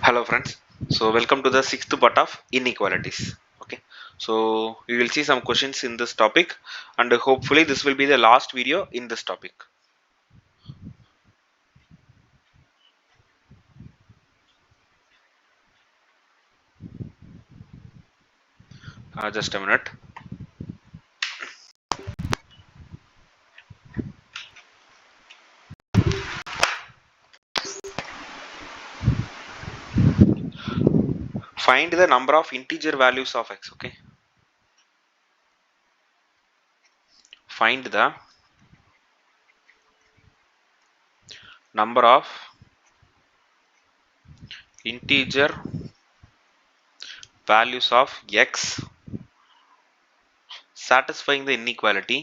Hello friends, so welcome to the sixth part of inequalities. Okay, so we will see some questions in this topic and hopefully this will be the last video in this topic. Just a minute. Find the number of integer values of x. Okay, find the number of integer values of x satisfying the inequality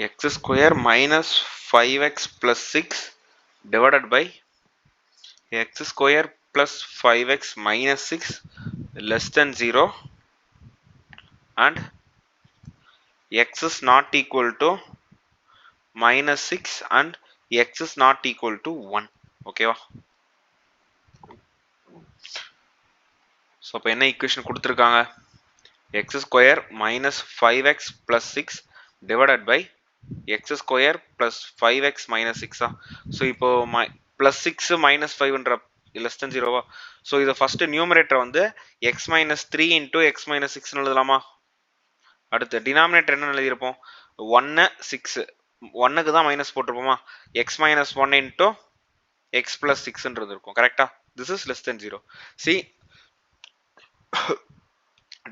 x square minus 5x plus 6 divided by x square plus 5x minus 6 less than 0 and x is not equal to minus 6 and x is not equal to 1. ஓகேவா? So இப்போ என்ன equation கொடுத்துருக்காங்க? x square minus 5x plus 6 divided by x square plus 5x minus 6. So இப்போ plus 6 minus 5ன்ற less than 0வா? ஸோ இதை first numerator வந்து x minus 3 into x minus 6 எழுதலாமா? அடுத்து டினாமினேட்டர் என்ன எழுதியிருப்போம்? 1 6 1க்கு தான் மைனஸ் போட்டிருப்போமா? x minus 1 into x plus 6ன்றது இருக்கும். கரெக்டா? this is less than 0. see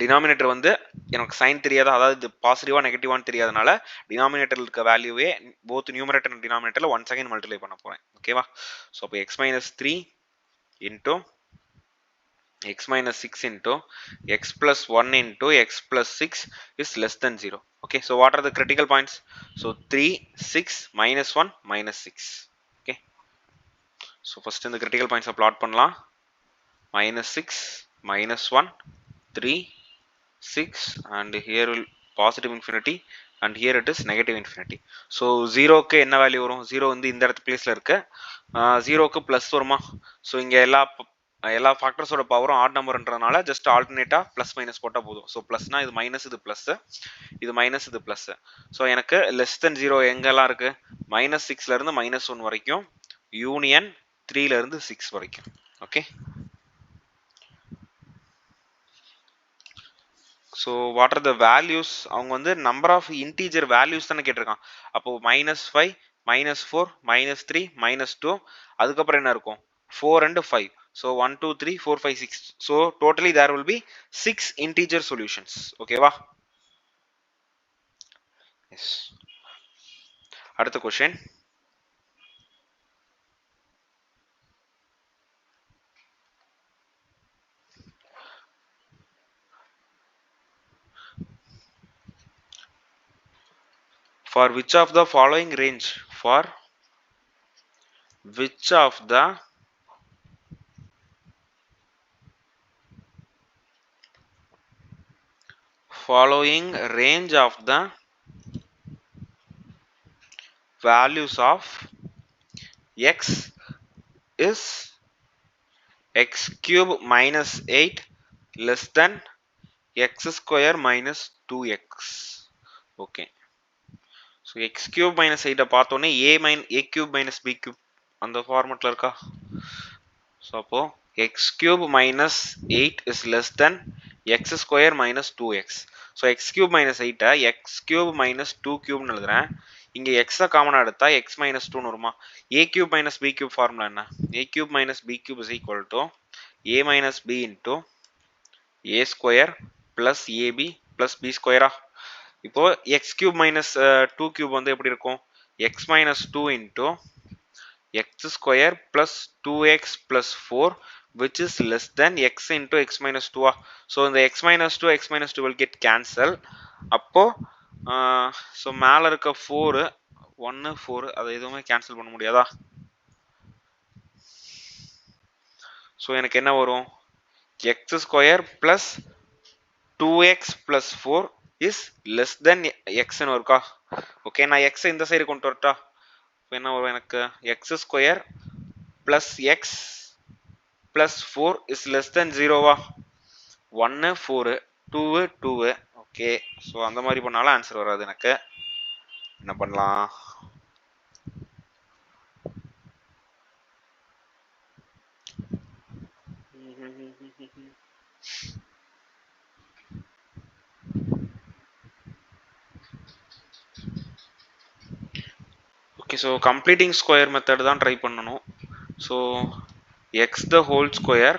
denominator வந்து எனக்கு சைன் தெரியாத, அதாவது இது பாசிட்டிவா நெகட்டிவான்னு தெரியாதனால டினாமினேட்டர்ல இருக்க வேல்யூவே போத் நியூமரேட்டர் அண்ட் டினாமினேட்டர்ல ஒன் செகண்ட் மல்டிப்ளை பண்ண போறேன். ஓகேவா? ஸோ அப்போ x minus 3 into x minus 6 into x plus 1 into x plus 6 is less than 0. Okay, so what are the critical points? So 3 6 minus 1 minus 6. Okay, so first in the critical points plot பண்ணலாம். minus 6 minus 1 3 6 and here will positive infinity and here it is negative infinity. so 0 க்கு என்ன value வரும்? 0 வந்து இந்த இடத்து பிளேஸ்ல இருக்கு. 0 க்கு பிளஸ் வருமா? ஸோ இங்க எல்லா ஃபேக்டர்ஸோட பவரும் ஆட் நம்பர்ன்றதுனால ஜஸ்ட் ஆல்டர்னேட்டா பிளஸ் மைனஸ் போட்டா போதும். ஸோ பிளஸ்னா இது மைனஸ், இது பிளஸ், இது மைனஸ், இது பிளஸ். ஸோ எனக்கு லெஸ் தென் 0 எங்கெல்லாம் இருக்கு? minus 6ல இருந்து minus 1 வரைக்கும், யூனியன் 3ல இருந்து 6 வரைக்கும். Okay, so what are the values? அவங்க வந்து நம்பர் ஆஃப் இன்டீஜர் வேல்யூஸ் தானே கேட்டிருக்கான். அப்போ -5 -4 -3 -2 அதுக்கப்புறம் என்ன இருக்கும்? 4 and 5. so 1 2 3 4 5 6. so totally there will be 6 integer solutions. ஓகேவா? எஸ். அடுத்த question. for which of the following range? for which of the following range of the values of x is x cube minus 8 less than x square minus 2x. okay, so x cube minus 8 பார்த்தோன்னே a cube minus b cube அந்த ஃபார்மட்ல இருக்கா? So அப்போ x cube minus 8 is less than x square minus 2x. So x cube minus 8 x cube minus 2 cube எழுதுறேன். இங்க x காமனா எடுத்தா x minus 2 வருமா? a cube minus b cube formula என்ன? a cube minus b cube is equal to a minus b into a square plus ab plus b square. இப்போ x cube minus 2 cube வந்து எப்படி இருக்கும்? x minus 2 into x square plus 2x plus 4 which is less than x into x minus 2. so இந்த x minus 2 x minus 2 will get cancel. அப்போ so மேல இருக்க 4 1 4 அதை எதுவுமே கேன்சல் பண்ண முடியாதா? ஸோ எனக்கு என்ன வரும்? x square plus 2x plus 4 is less than x ன்னு இருக்கா. ஓகே, நான் x இந்த சைடு கொண்டு வரட்டா. என்ன வரும் எனக்கு? x square plus x plus 4 is less than 0வா? 1 4 2 2. Okay, so அந்த மாதிரி பண்ணாலும் ஆன்சர் வராது எனக்கு. என்ன பண்ணலாம்? Okay, so completing square method தான் ட்ரை பண்ணணும். So X the whole square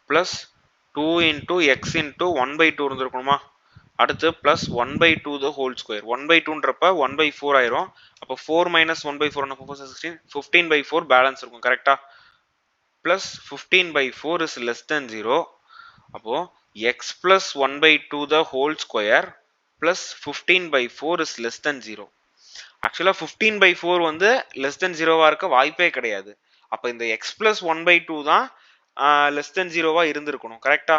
plus 2 into X into 1/2 இருந்திருக்கணுமா? அடுத்து ப்ளஸ் 1/2 த ஹோல் ஸ்கொயர். 1/2ன்றப்ப 1/4 ஆயிரும். அப்போ 4 மைனஸ் 1/4 16 15/4 பேலன்ஸ் இருக்கும். கரெக்டா? Plus 15/4 is less than 0. அப்போ X plus 1/2 the whole square plus 15/4 is less than 0. ஆக்சுவலா 15/4 வந்து லெஸ் தென் 0வா இருக்க வாய்ப்பே கிடையாது. அப்ப இந்த x plus 1/2 தான் லெஸ் தென் 0வா இருந்திருக்கணும். கரெக்டா?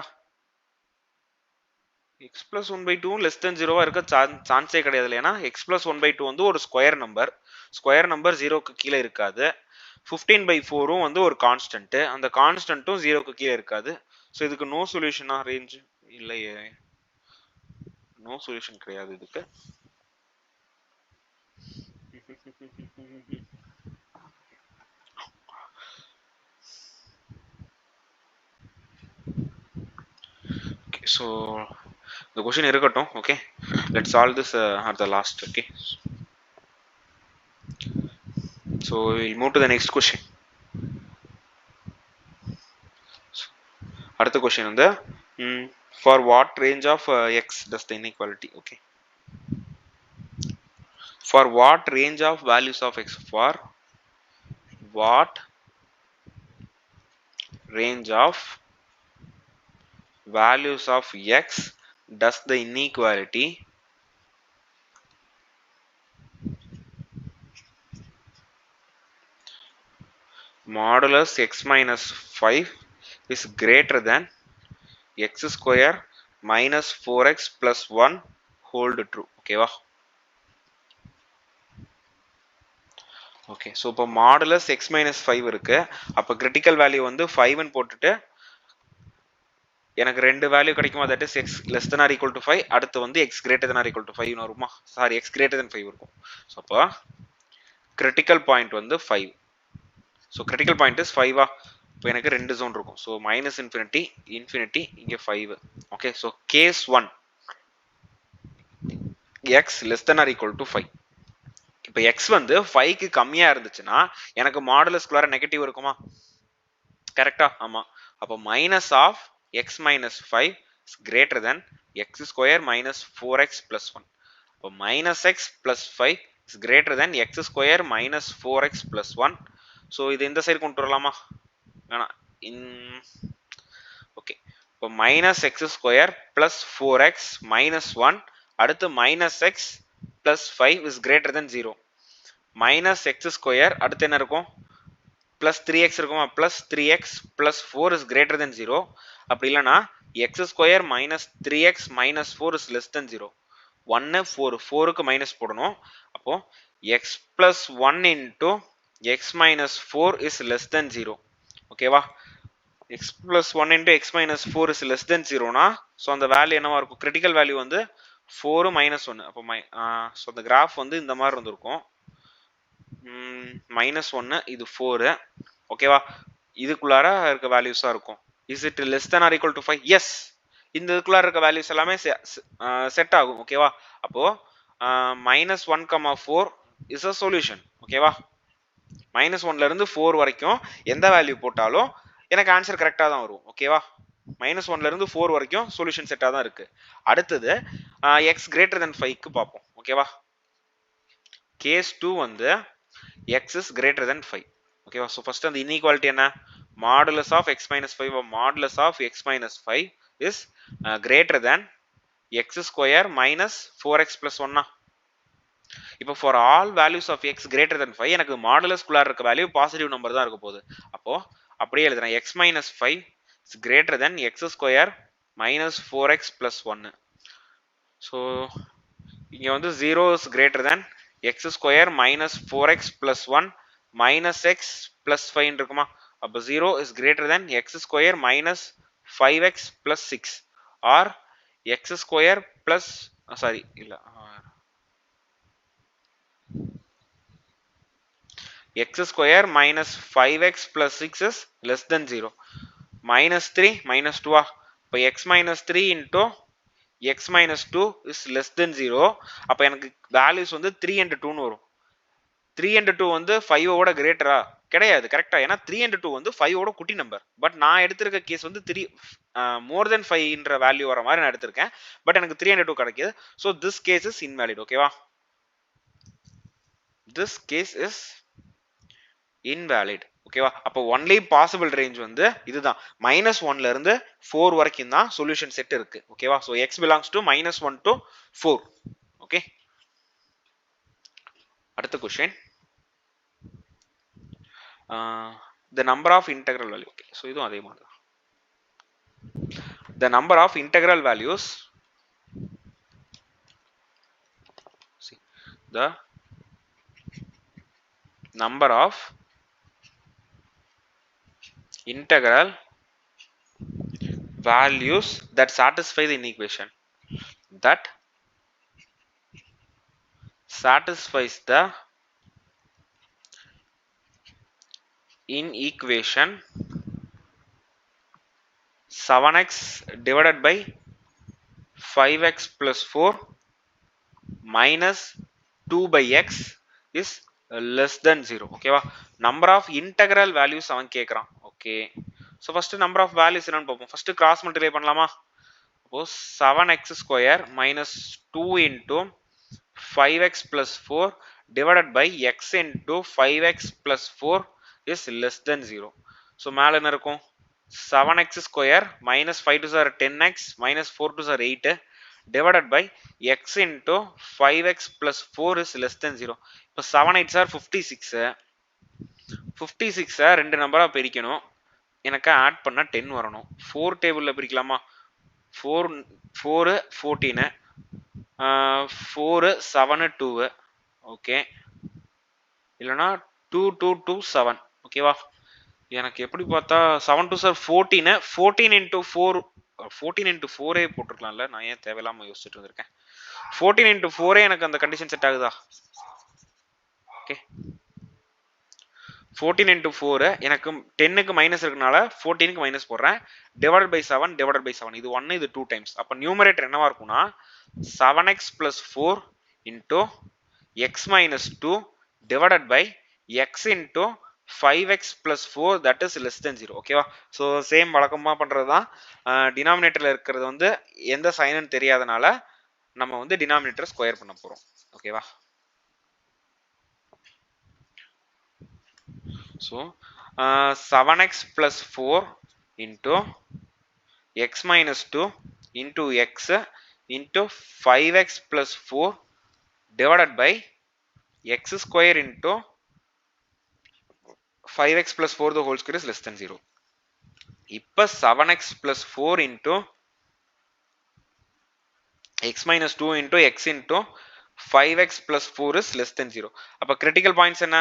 x plus 1/2 லெஸ் தென் 0வா இருக்க சான்ஸே கிடையாது. ஏன்னா x plus 1/2 வந்து ஒரு ஸ்கொயர் நம்பர். ஸ்கொயர் நம்பர் 0க்கு கீழே இருக்காது. 15/4 வந்து ஒரு கான்ஸ்டன்ட். அந்த கான்ஸ்டன்ட்டும் 0க்கு கீழே இருக்காது. ஸோ இதுக்கு நோ சொல்யூஷனா? ரேஞ்ச் இல்லையே, நோ சொல்யூஷன் கிடையாது இதுக்கு. So the question இருக்கட்டும். Okay, let's solve this at the last. Okay, so we'll move to the next question. அடுத்த question வந்து for what range of x does the inequality? Okay, for what range of values of x? For what range of values of x does the inequality modulus x minus 5 is greater than x square minus 4x plus 1 hold true? ஓகேவா? Okay, so இப்போ modulus X minus 5 இருக்கு. அப்போ critical value வந்து 5ன்னு போட்டுட்டு எனக்கு ரெண்டு value கிடைக்குமா? That is X less than or equal to 5. அடுத்து வந்து X greater than or equal to 5 வருமா? சாரி, எக்ஸ் கிரேட்டர் தென் 5 இருக்கும். ஸோ அப்போ கிரிட்டிக்கல் பாயிண்ட் வந்து 5. ஸோ கிரிட்டிக்கல் பாயிண்ட் இஸ் 5வா? இப்போ எனக்கு ரெண்டு ஜோன் இருக்கும். ஸோ மைனஸ் இன்ஃபினிட்டி இன்ஃபினிட்டி, இங்கே 5. Okay, so case 1 X less than or equal to 5. இப்போ எக்ஸ் வந்து 5க்கு கம்மியா இருந்துச்சுன்னா எனக்கு மாடுலஸ்குள்ளார நெகட்டிவ் இருக்குமா? கரெக்டா? ஆமா. அப்போ minus of X minus 5 is greater than X square minus 4x plus 1. அப்போ minus X plus 5 is greater than X square minus 4x plus 1. So இது இந்த சைடு கொண்டு வரலாமா? வேணாம். ஓகே, இப்போ minus X square plus 4x minus 1. அடுத்து minus X plus 5 is greater than 0. Minus X square அடுத்து என்ன இருக்கும்? பிளஸ் 3x இருக்குமா? Plus 3x plus 4 is greater than 0. அப்படி இல்லைன்னா x square minus 3x minus 4 is less than 0. 1 4 4க்கு minus போடணும். அப்போ x plus 1 into x minus 4 is less than 0. ஓகேவா? X plus 1 into x minus 4 is less than 0னா so அந்த value என்னவா இருக்கும்? கிரிட்டிக்கல் வேல்யூ வந்து 4 மைனஸ் 1. அப்போ ஸோ அந்த கிராஃப் வந்து இந்த மாதிரி இருந்திருக்கும். மைனஸ் 1 இது 4. ஓகேவா? இதுக்குள்ளார இருக்க வேல்யூஸா இருக்கும். Is it less than or equal to 5? Yes, இந்த இதுக்குள்ளார இருக்க வேல்யூஸ் எல்லாமே செட் ஆகும். ஓகேவா? அப்போ மைனஸ் 1,4 இஸ் அ சொல்யூஷன். ஓகேவா? மைனஸ் 1ல இருந்து 4 வரைக்கும் எந்த வேல்யூ போட்டாலும் எனக்கு ஆன்சர் கரெக்டா தான் வரும். ஓகேவா? மைனஸ் 1ல இருந்து 4 வரைக்கும் சொல்யூஷன் செட்டா தான் இருக்கு. அடுத்தது எக்ஸ் கிரேட்டர் தென் 5க்கு பார்ப்போம். ஓகேவா? கேஸ் 2 வந்து x is greater than 5. ஓகேவா? ஸோ ஃபர்ஸ்ட் அந்த இன்இக்வாலிட்டி என்ன? Modulus of x minus 5 modulus of x minus 5 is greater than x square minus 4x plus 1. இப்போ for all values of x greater than 5 எனக்கு மாடுலஸ்குள்ளார இருக்க value positive number தான் இருக்க போகுது. அப்போ அப்படியே எழுதுறேன். x minus 5 is greater than x square minus 4x plus 1. So இங்கே வந்து 0 is greater than x square minus 4x plus 1 minus x plus 5 இருக்குமா? அப்போ 0 is greater than x square minus 5x plus 6 or x square plus sorry இல்ல x square minus 5x plus 6 is less than 0. Minus 3 minus 2 இப்போ x minus 3 into x minus 2 is less than 0. அப்போ எனக்கு values வந்து 3 and 2 வரும். 3 and 2 வந்து 5 ஓட கிரேட்டரா கிடையாது கரெக்டா, ஏன்னா 3 and 2 வந்து 5 ஓட குட்டி நம்பர். பட் நான் எடுத்திருக்க கேஸ் வந்து 3 மோர் தென் 5ன்ற வேல்யூ வர மாதிரி நான் எடுத்திருக்கேன். பட் எனக்கு 3 and 2 கிடைக்குது. So this case is invalid. ஓகேவா, திஸ் கேஸ் இஸ் இன்வேலிட். ஓகேவா, அப்போ ஒன்லி பாசிபிள் ரேஞ்ச் வந்து இதுதான், -1ல இருந்து 4 வரைக்கும் தான் சொல்யூஷன் செட் இருக்கு. ஓகேவா, so x belongs to -1 to 4. Okay, அடுத்த question, the number of integral value. Okay, so இதுவும் அதே மாதிரி தான். The number of integral values, see, the number of integral values that satisfy the inequation, that satisfies the inequation 7x divided by 5x plus 4 minus 2 by x is less than 0. ஓகேவா, number of integral values அவன் கேட்குறான். Okay, so first number of values என்னன்னு பார்ப்போம். First cross multiply பண்ணலாமா? அப்போ 7x square minus 2 into 5x plus 4 divided by x into 5x plus 4 is less than 0. So மேலே என்ன இருக்கும்? 7x square minus 5 to 10x minus 4 to 8 divided by x into 5x plus 4 is less than 0. இப்போ 7 8s are 56. 56 ரெண்டு நம்பரா பிரிக்கணும், எனக்கு add பண்ணா 10 வரணும். 4 டேபிள்ல பிரிக்கலாமா? 4 4 14, 4 7 2. ஓகே, இல்லனா 2 2 2 7. ஓகேவா, எனக்கு எப்படி பார்த்தா 7 2 14, 14 into 4, 14 into 4 போட்டுருக்கலாம்ல, நான் ஏன் தேவையில்லாம யோசிச்சுட்டு இருந்திருக்கேன். 14 into 4 எனக்கு அந்த கண்டிஷன் செட் ஆகுதா? ஓகே, 14 into 4 எனக்கு 10க்கு மைனஸ் இருக்கனால 14க்கு மைனஸ் போடுறேன், டிவைடட் பை 7 டிவைடட் பை 7, இது 1 இது 2 டைம்ஸ். அப்ப நியூமரேட்டர் என்னவா இருக்கும்னா 7x plus 4 into x minus 2 divided by x into 5x plus 4 that is less than 0. ஓகேவா, ஸோ சேம் வழக்கமா பண்றது தான். டினாமினேட்டர்ல இருக்கிறது வந்து எந்த சைனுன்னு தெரியாதனால நம்ம வந்து டினாமினேட்டர் ஸ்கொயர் பண்ண போறோம். ஓகேவா, so 7x plus 4 into x minus 2 into x into 5x plus 4 divided by x square into 5x plus 4 the whole square is less than 0. இப்போ 7x plus 4 into x minus 2 into x into 5x plus 4 is less than 0. அப்போ critical points என்ன?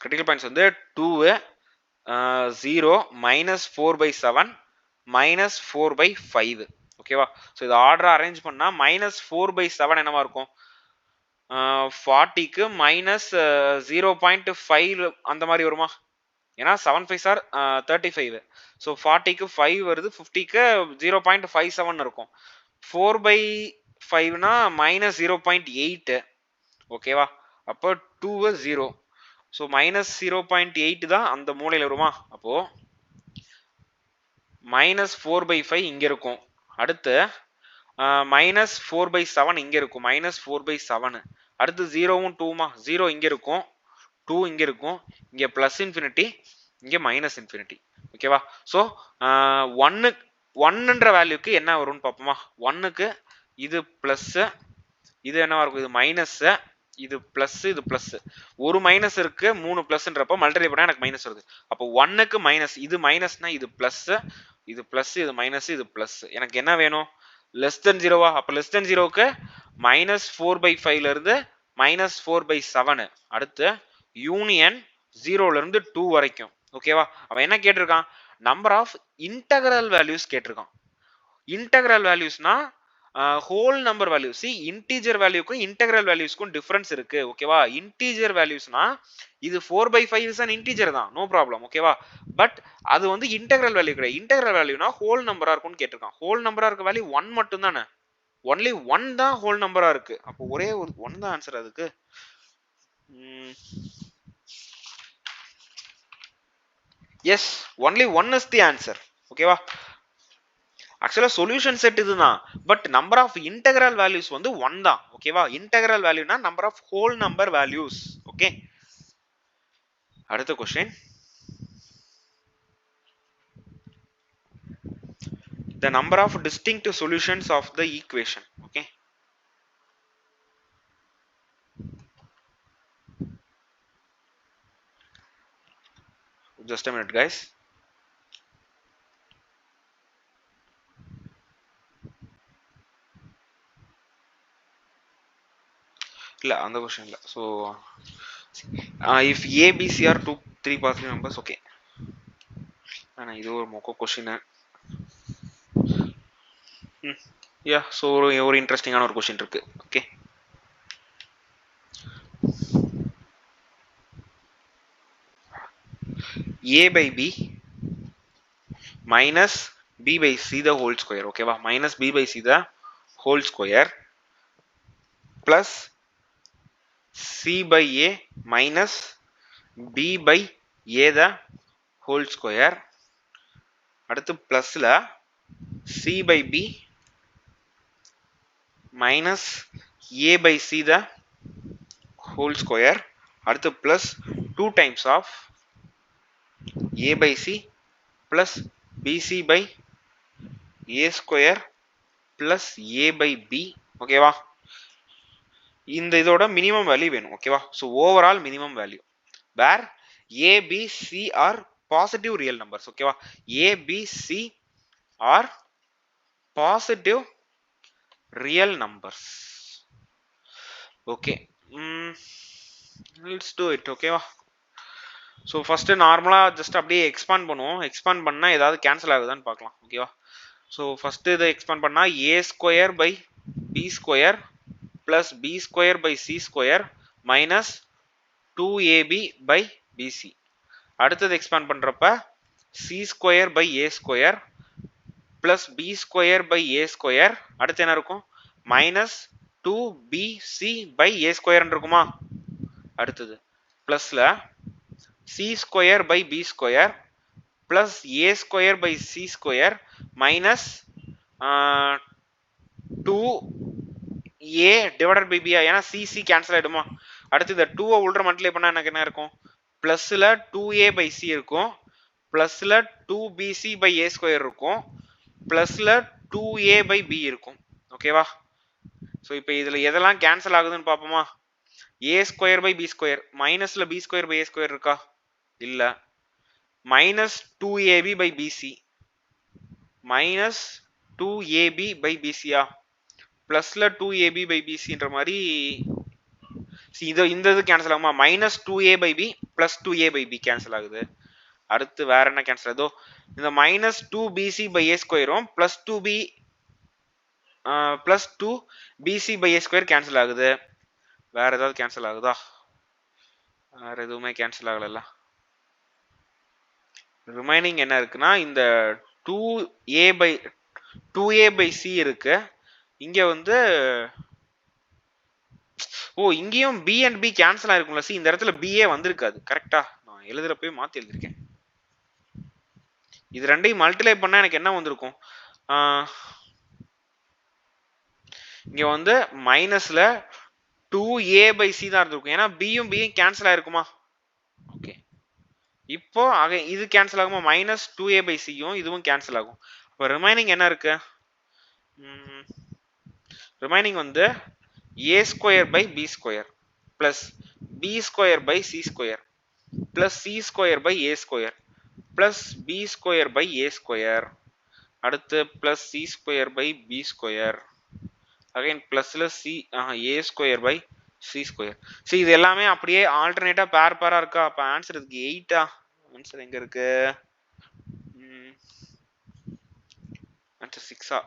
critical points வந்து 2 0 minus 4 by 7 minus 4 by 5. ஓகேவா, so இதை order arrange பண்ணா minus 4 by 7 என்னவா இருக்கும்? 40க்கு minus 0.5 அந்த மாதிரி வருமா? ஏன்னா 7 5s are 35. ஸோ 40க்கு 5 வருது, 50க்கு 0.57 இருக்கும். 4 by 5னா மைனஸ் 0.8. ஓகேவா, அப்போ 2 0, ஸோ மைனஸ் 0.8 தான் அந்த மூலையில் வருமா? அப்போ மைனஸ் 4 by 5 இங்க இருக்கும். அடுத்து மைனஸ் 4 by 7 இங்க இருக்கும், மைனஸ் 4 by 7. அடுத்து 0வும் 2மா, 0 இங்க இருக்கும், 2 இங்க இருக்கும், இங்க பிளஸ் இன்ஃபினிட்டி, இங்க மைனஸ் இன்ஃபினிட்டி. ஓகேவா, ஸோ 1ன்ற வேல்யூக்கு என்ன வரும்னு பார்ப்போமா? 1க்கு இது பிளஸ், இது என்னவா இருக்கும்? இது மைனஸ், இது பிளஸ், இது பிளஸ். ஒரு மைனஸ் இருக்கு, 3 பிளஸ்ன்றப்போ மல்டிப்ளை பண்ணா எனக்கு மைனஸ் வருது. அப்போ 1க்கு மைனஸ், இது மைனஸ்னா இது பிளஸ், இது பிளஸ், இது மைனஸ், இது பிளஸ். எனக்கு என்ன வேணும்? லெஸ் தென் ஜீரோவா? அப்போ லெஸ் தென் ஜீரோவுக்கு -4/5ல இருந்து -4/7. அடுத்து யூனியன் 0ல இருந்து 2 வரைக்கும். ஓகேவா? அவன் என்ன கேட்டிருக்கான்? நம்பர் ஆஃப் இன்டகரல் வேல்யூஸ் கேட்டிருக்கான். இன்டகரல் வேல்யூஸ்னா whole number value. See integer வேல்யூக்கும் இன்டகரல் வேல்யூஸ்க்கும் டிஃபரன்ஸ் இருக்கு. ஓகேவா? இன்டீஜர் வேல்யூஸ்னா இது 4/5 இஸ் an இன்டீஜர் தான், நோ ப்ராப்ளம். ஓகேவா? பட் அது வந்து இன்டகரல் வேல்யூ கிடையாது. இன்டகரல் வேல்யூனா ஹோல் நம்பரா இருக்கும்னு கேட்டிருக்கான். ஹோல் நம்பரா இருக்க வேல்யூ 1 மட்டும் தானே. ஒன்லி 1 தான் ஹோல் நம்பரா இருக்கு. அப்போ ஒரே ஒரு 1 தான் ஆன்சர் அதுக்கு. Yes, only 1 is the answer. ஓகேவா? ஆக்சுவலா சொல்யூஷன் செட் இதுதான், but number of integral values வந்து 1 தான். ஓகேவா? இன்டகரல் வேல்யூனா number of whole number values. Okay, அடுத்த question. The number of distinct solutions of the equation. Okay, just a minute guys. இல்ல அந்த क्वेश्चन இல்ல. So if a b c are 3 positive numbers. Okay, ஆனா இது ஒரு மொக்க question. யா, so ஒரு இன்ட்ரெஸ்டிங்கான ஒரு क्वेश्चन இருக்கு. Okay, a by b minus b by c the whole square. ஓகேவா? minus b by c the whole square plus c by a minus b by a the whole square. அடுத்து பிளஸ்ல c by b minus a by c the whole square. அடுத்து plus 2 times of a by c plus bc by a square plus a by b. ஓகேவா? இந்த இதோட minimum value வேணும். ஓகேவா? So overall minimum value where a b c are positive real numbers. ஓகேவா? a b c are positive real numbers. Okay, let's do it. ஓகேவா? So first நார்மலா just அப்படியே expand பண்ணுவோம். எக்ஸ்பாண்ட் பண்ணா ஏதாவது கேன்சல் ஆகுதான்னு பார்க்கலாம். ஓகேவா? ஸோ ஃபர்ஸ்ட் இதை எக்ஸ்பாண்ட் பண்ணா a square by b square plus b square by c square minus 2ab by bc. அடுத்தது எக்ஸ்பாண்ட் பண்றப்ப c square by a square plus b square by a square. அடுத்து என்ன இருக்கும்? minus 2bc by a square இருக்குமா? அடுத்தது பிளஸ்ல c square by b square plus a square by c square minus 2 a divided by b. ஏன்னா c c cancel ஆயிடுமா? அடுத்து இந்த 2 உள்ள மல்டிப்ளை பண்ணா எனக்கு என்ன இருக்கும்? பிளஸ்ல 2a by c இருக்கும், பிளஸ்ல 2bc by a ஸ்கொயர் இருக்கும், பிளஸ்ல 2a by b இருக்கும். ஓகேவா? ஸோ இப்போ இதுல எதெல்லாம் கேன்சல் ஆகுதுன்னு பார்ப்போமா? a square by b square, மைனஸ்ல b square by a square இருக்கா? இல்ல. Minus 2ab by bc, minus 2ab by bc. பிளஸ்ல 2ab by bcன்ற மாதிரி இந்த இது கேன்சல் ஆகுமா? Minus 2a by b plus 2a by b cancel ஆகுது. அடுத்து வேற என்ன கேன்சல் ஆகுதோ? இந்த மைனஸ் 2bc by a ஸ்கொயரும் plus 2b plus 2bc by a square cancel ஆகுது. வேற ஏதாவது கேன்சல் ஆகுதா? வேற எதுவுமே கேன்சல் ஆகல. ரிமைனிங் என்ன இருக்குன்னா இந்த 2a by c இருக்கு. இங்க வந்து இங்கேயும் b and b கேன்சல் ஆயிருக்கும்ல. சி இந்த இடத்துல b ஏ வந்திருக்காது. கரெக்டா? நான் எழுதுறப்பவே மாத்தி எழுதிருக்கேன். இது ரெண்டையும் மல்டிப்ளை பண்ணா எனக்கு என்ன வந்திருக்கும்? இங்க வந்து மைனஸ்ல 2a by c தான் இருந்திருக்கும். ஏன்னா b யும் b யும் கேன்சல் ஆயிருக்குமா? ஓகே, இப்போ இது கேன்சல் ஆகுமா? மைனஸ் 2a by c யும் இதுவும் கேன்சல் ஆகும். அப்ப ரிமைனிங் என்ன இருக்கு? ரிமைனிங் வந்து a square by b square plus b square by c square plus c square by a square plus b square by a square. அடுத்து plus c square by b square again plusல c a square by c square. see இது எல்லாமே அப்படியே ஆல்டர்னேட்டா பேரா இருக்கா? அப்ப answer இதுக்கு 8 answer எங்க இருக்கு? ஆன்சர் 6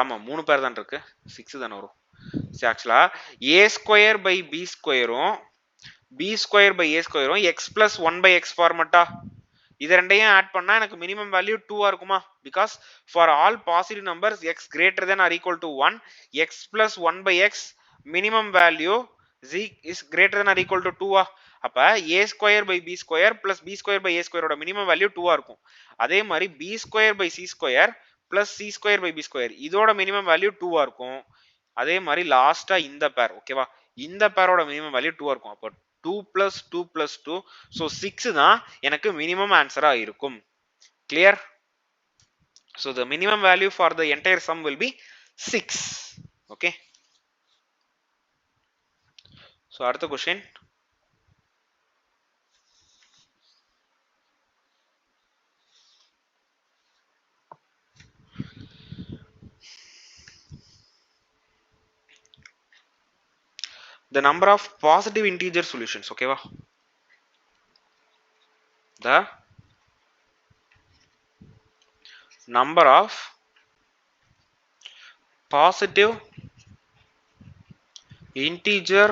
ஆமா 3 பேர் தான் இருக்கு, 6 தான வரும். ஆக்சுவலா a ஸ்கொயர் பை b ஸ்கொயரும் b ஸ்கொயர் பை a ஸ்கொயரும் x plus 1 by x ஃபார்மட்டா. இது ரெண்டையும் ஆட் பண்ணா எனக்கு மினிமம் வேல்யூ 2 இருக்குமா? Because for all positive numbers x greater than or equal to 1 x plus 1 by x minimum value is greater than or equal to 2 அப்ப a square by b square plus b square by a ஸ்கொயரோட minimum value 2 இருக்கும். அதே மாதிரி b square by c square plus c square by b square இதோட minimum value 2 இருக்கும். அதே மாதிரி லாஸ்டா இந்த பேர் ஓகேவா, இந்த பேரோட மினிமம் வேல்யூ 2 இருக்கும். அப்போ 2 plus 2 plus 2 so 6 தான் எனக்கு மினிமம் ஆன்சரா இருக்கும். clear? so the minimum value for the entire sum will be 6. okay, so அடுத்த question. the number of positive integer solutions. okay va, the number of positive integer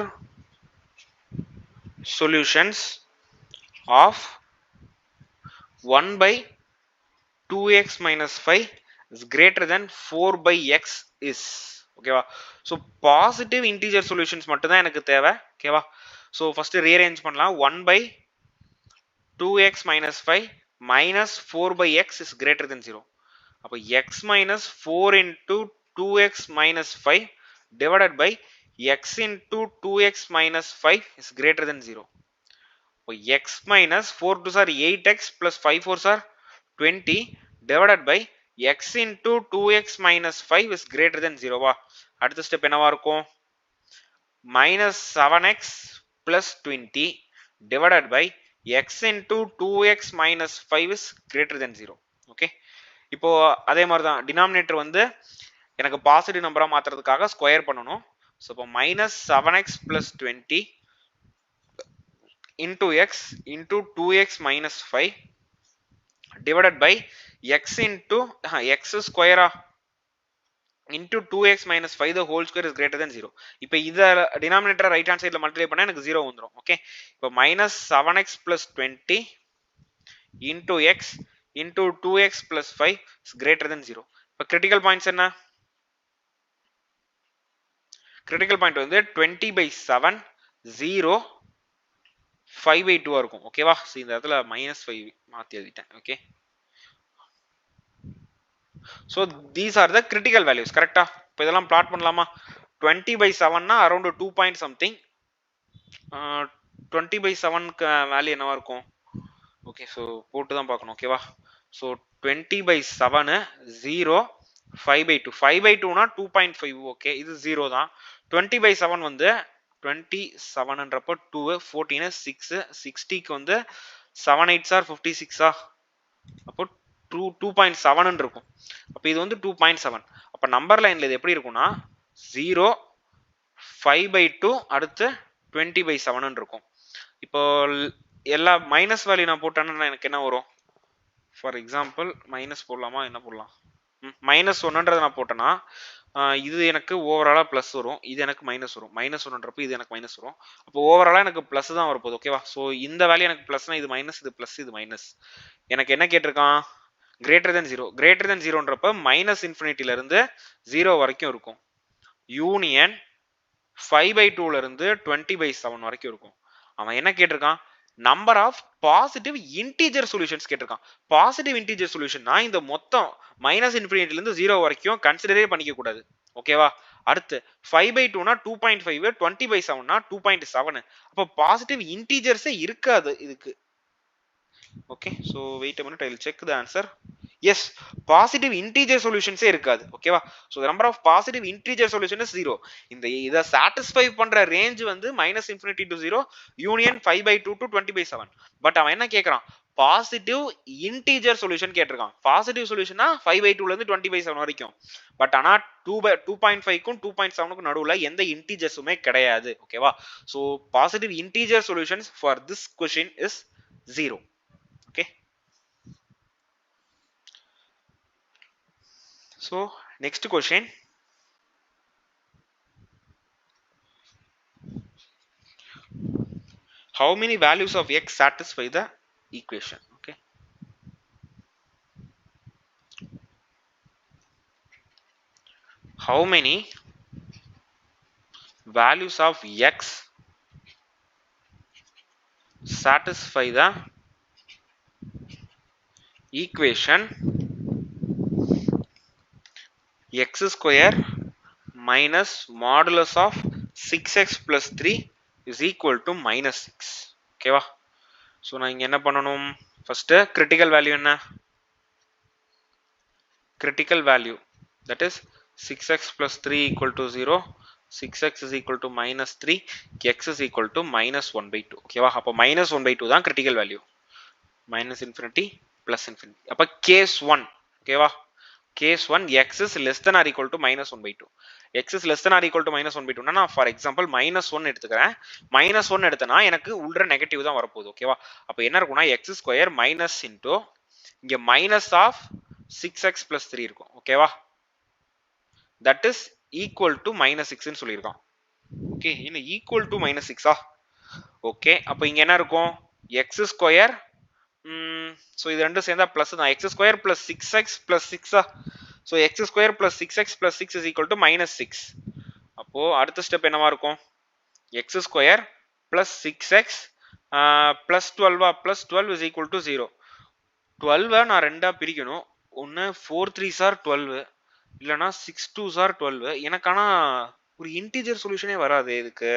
solutions of 1 by 2x minus 5 is greater than 4 by x is. ஓகேவா, so positive integer solutions மட்டும் தான் எனக்கு தேவை. ஓகேவா, so first rearrange பண்ணலாம். 1 by 2x minus 5 minus 4 by x is greater than 0. அப்போ x minus 4 into 2x minus 5 divided by x into 2x minus 5 is greater than 0. அப்போ x minus 4 2s are 8x plus 5 4s are 20 divided by x into 2x minus 5 is greater than 0 வா. அடுத்த step என்னவா இருக்கும்? minus 7x plus 20 divided by x into 2x minus 5 is greater than 0. Okay, இப்போ அதே மாதிரி தான் denominator வந்து எனக்கு பாசிட்டிவ் நம்பரா மாத்துறதுக்காக ஸ்கொயர் பண்ணணும். ஸோ இப்போ minus 7x plus 20 into x into 2x minus 5 divided by x into x square into 2x minus 5 the whole square is greater than 0. இப்போ இத டினாமினேட்டர் ரைட் ஹேண்ட் சைடுல மல்டிப்ளை பண்ணா எனக்கு 0 வந்துரும். ஓகே, இப்போ minus 7x plus 20 into x into 2x plus 5 is greater than 0. இப்போ critical points என்ன? Critical point வந்து 20 by 7 0 5 by 2 இருக்கும். ஓகேவா, சோ இந்த இடத்துல -5 மாத்தி எழுதிட்டேன். Okay, so these are the critical values. கரெக்ட்டா? இப்போ இதெல்லாம் பிளாட் பண்ணலாமா? 20 by 7 னா அரௌண்ட் 2 பாயிண்ட் சம்திங். 20 by 7 க்கு வேல்யூ என்னவா இருக்கும்? ஓகே, சோ போட்டு தான் பார்க்கணும். ஓகேவா, சோ 20 by 7 0 5 by 2 5 by 2 னா 2.5. ஓகே, இது 0 தான். 20 by 7 வந்து 27ன்றப்ப 2 14 6 60க்கு வந்து 7 8s are 56 அப்போ 2.7 இருக்கும். அப்ப இது வந்து 2.7. அப்ப நம்பர் லைன்ல இது எப்படி இருக்கும்னா 0 5 by 2 அடுத்து 20 by 7 இருக்கும். இப்போ எல்லா மைனஸ் வேல்யூ நான் போட்டேன்னா எனக்கு என்ன வரும்? ஃபார் எக்ஸாம்பிள் மைனஸ் போடலாமா, என்ன போடலாம்? -1ன்றத நான் போட்டேன்னா இது எனக்கு ஓவராலா பிளஸ் வரும், இது எனக்கு மைனஸ் வரும். -1ன்றப்ப இது எனக்கு மைனஸ் வரும். அப்போ ஓவராலா எனக்கு பிளஸ் தான் வரப்போகுது. ஓகேவா, ஸோ இந்த வேல்யூ எனக்கு பிளஸ்னா இது மைனஸ், இது பிளஸ், இது மைனஸ். எனக்கு என்ன கேட்டிருக்கான்? Greater than 0. கிரேட்டர் தென் 0ன்றப்ப மைனஸ் இன்ஃபினிட்டில இருந்து 0 வரைக்கும் இருக்கும். யூனியன் 5 by 2ல இருந்து 20 by 7 வரைக்கும் இருக்கும். அவன் என்ன கேட்டிருக்கான்? Number of positive integer solutions கேட்டிருக்கான். பாசிட்டிவ் இன்டீஜர் சொல்யூஷன்னா இந்த மொத்தம் மைனஸ் இன்ஃபினிட்டில இருந்து 0 வரைக்கும் கன்சிடரே பண்ணிக்க கூடாது. ஓகேவா, அடுத்து 5 by 2னா 2.5, 20 by 7னா 2.7. அப்போ பாசிட்டிவ் இன்டீஜர்ஸே இருக்காது இதுக்கு. Okay, so wait a minute, I will check the answer. yes, positive integer solutions இருக்காது. ஓகேவா, so the number of positive integer solution is 0. இந்த இத satisfy பண்ற range வந்து -infinity to 0 union 5 by 2 to 20 by 7. But அவன் என்ன கேக்குறான்? Positive integer solution கேட்டிருக்கான். பாசிட்டிவ் சொல்யூஷனா 5/2 ல இருந்து 20/7 வரைக்கும். பட் ஆனா 2.5க்கும் 2.7க்கும் நடுவுல எந்த இன்டீஜர்ஸுமே கிடையாது. ஓகேவா? So positive integer solutions for this question is 0. Okay. So next question. How many values of x satisfy the equation? Okay. How many values of x satisfy the equation x square minus modulus of 6x plus 3 is equal to minus 6. ஓகேவா? So நான் இங்கே என்ன பண்ணணும்? First critical value என்ன? Critical value, that is 6x plus 3 equal to 0, 6x is equal to minus 3, x is equal to minus 1/2. ஓகேவா? அப்போ minus 1/2 தான் critical value. Minus infinity plus infinity. அப்போ case 1. ஓகேவா? case 1 x is less than or equal to minus 1/2. x is less than or equal to minus 1/2 னா for example minus 1 எடுத்துக்கிறேன். minus 1 எடுத்தனா எனக்கு உள்ள negative தான் வரப்போகுது. ஓகேவா? அப்போ என்ன இருக்கும்னா x ஸ்கொயர் மைனஸ் இன்டூ இங்க மைனஸ் ஆஃப் 6x plus 3 இருக்கும். ஓகேவா? that is equal to minus 6 ன்னு சொல்லியிருக்கான். ஓகே, இன்னும் equal to minus 6 ஆ? ஓகே, அப்போ இங்க என்ன இருக்கும்? x ஸ்கொயர் so இது ரெண்டும் சேர்ந்தா பிளஸ் தான். x square plus 6x plus 6 ஆ? so x square plus 6x plus 6 is equal to minus 6. அப்போ அடுத்த ஸ்டெப் என்னவா இருக்கும்? x square plus 6x plus 12 plus 12 is equal to 0. 12 நான் ரெண்டா பிரிக்கணும். ஒன்னு 4 3s are 12 இல்லனா 6 2s are 12. எனக்கு ஆனா ஒரு இன்டிஜர் சொல்யூஷனே வராது இதுக்கு.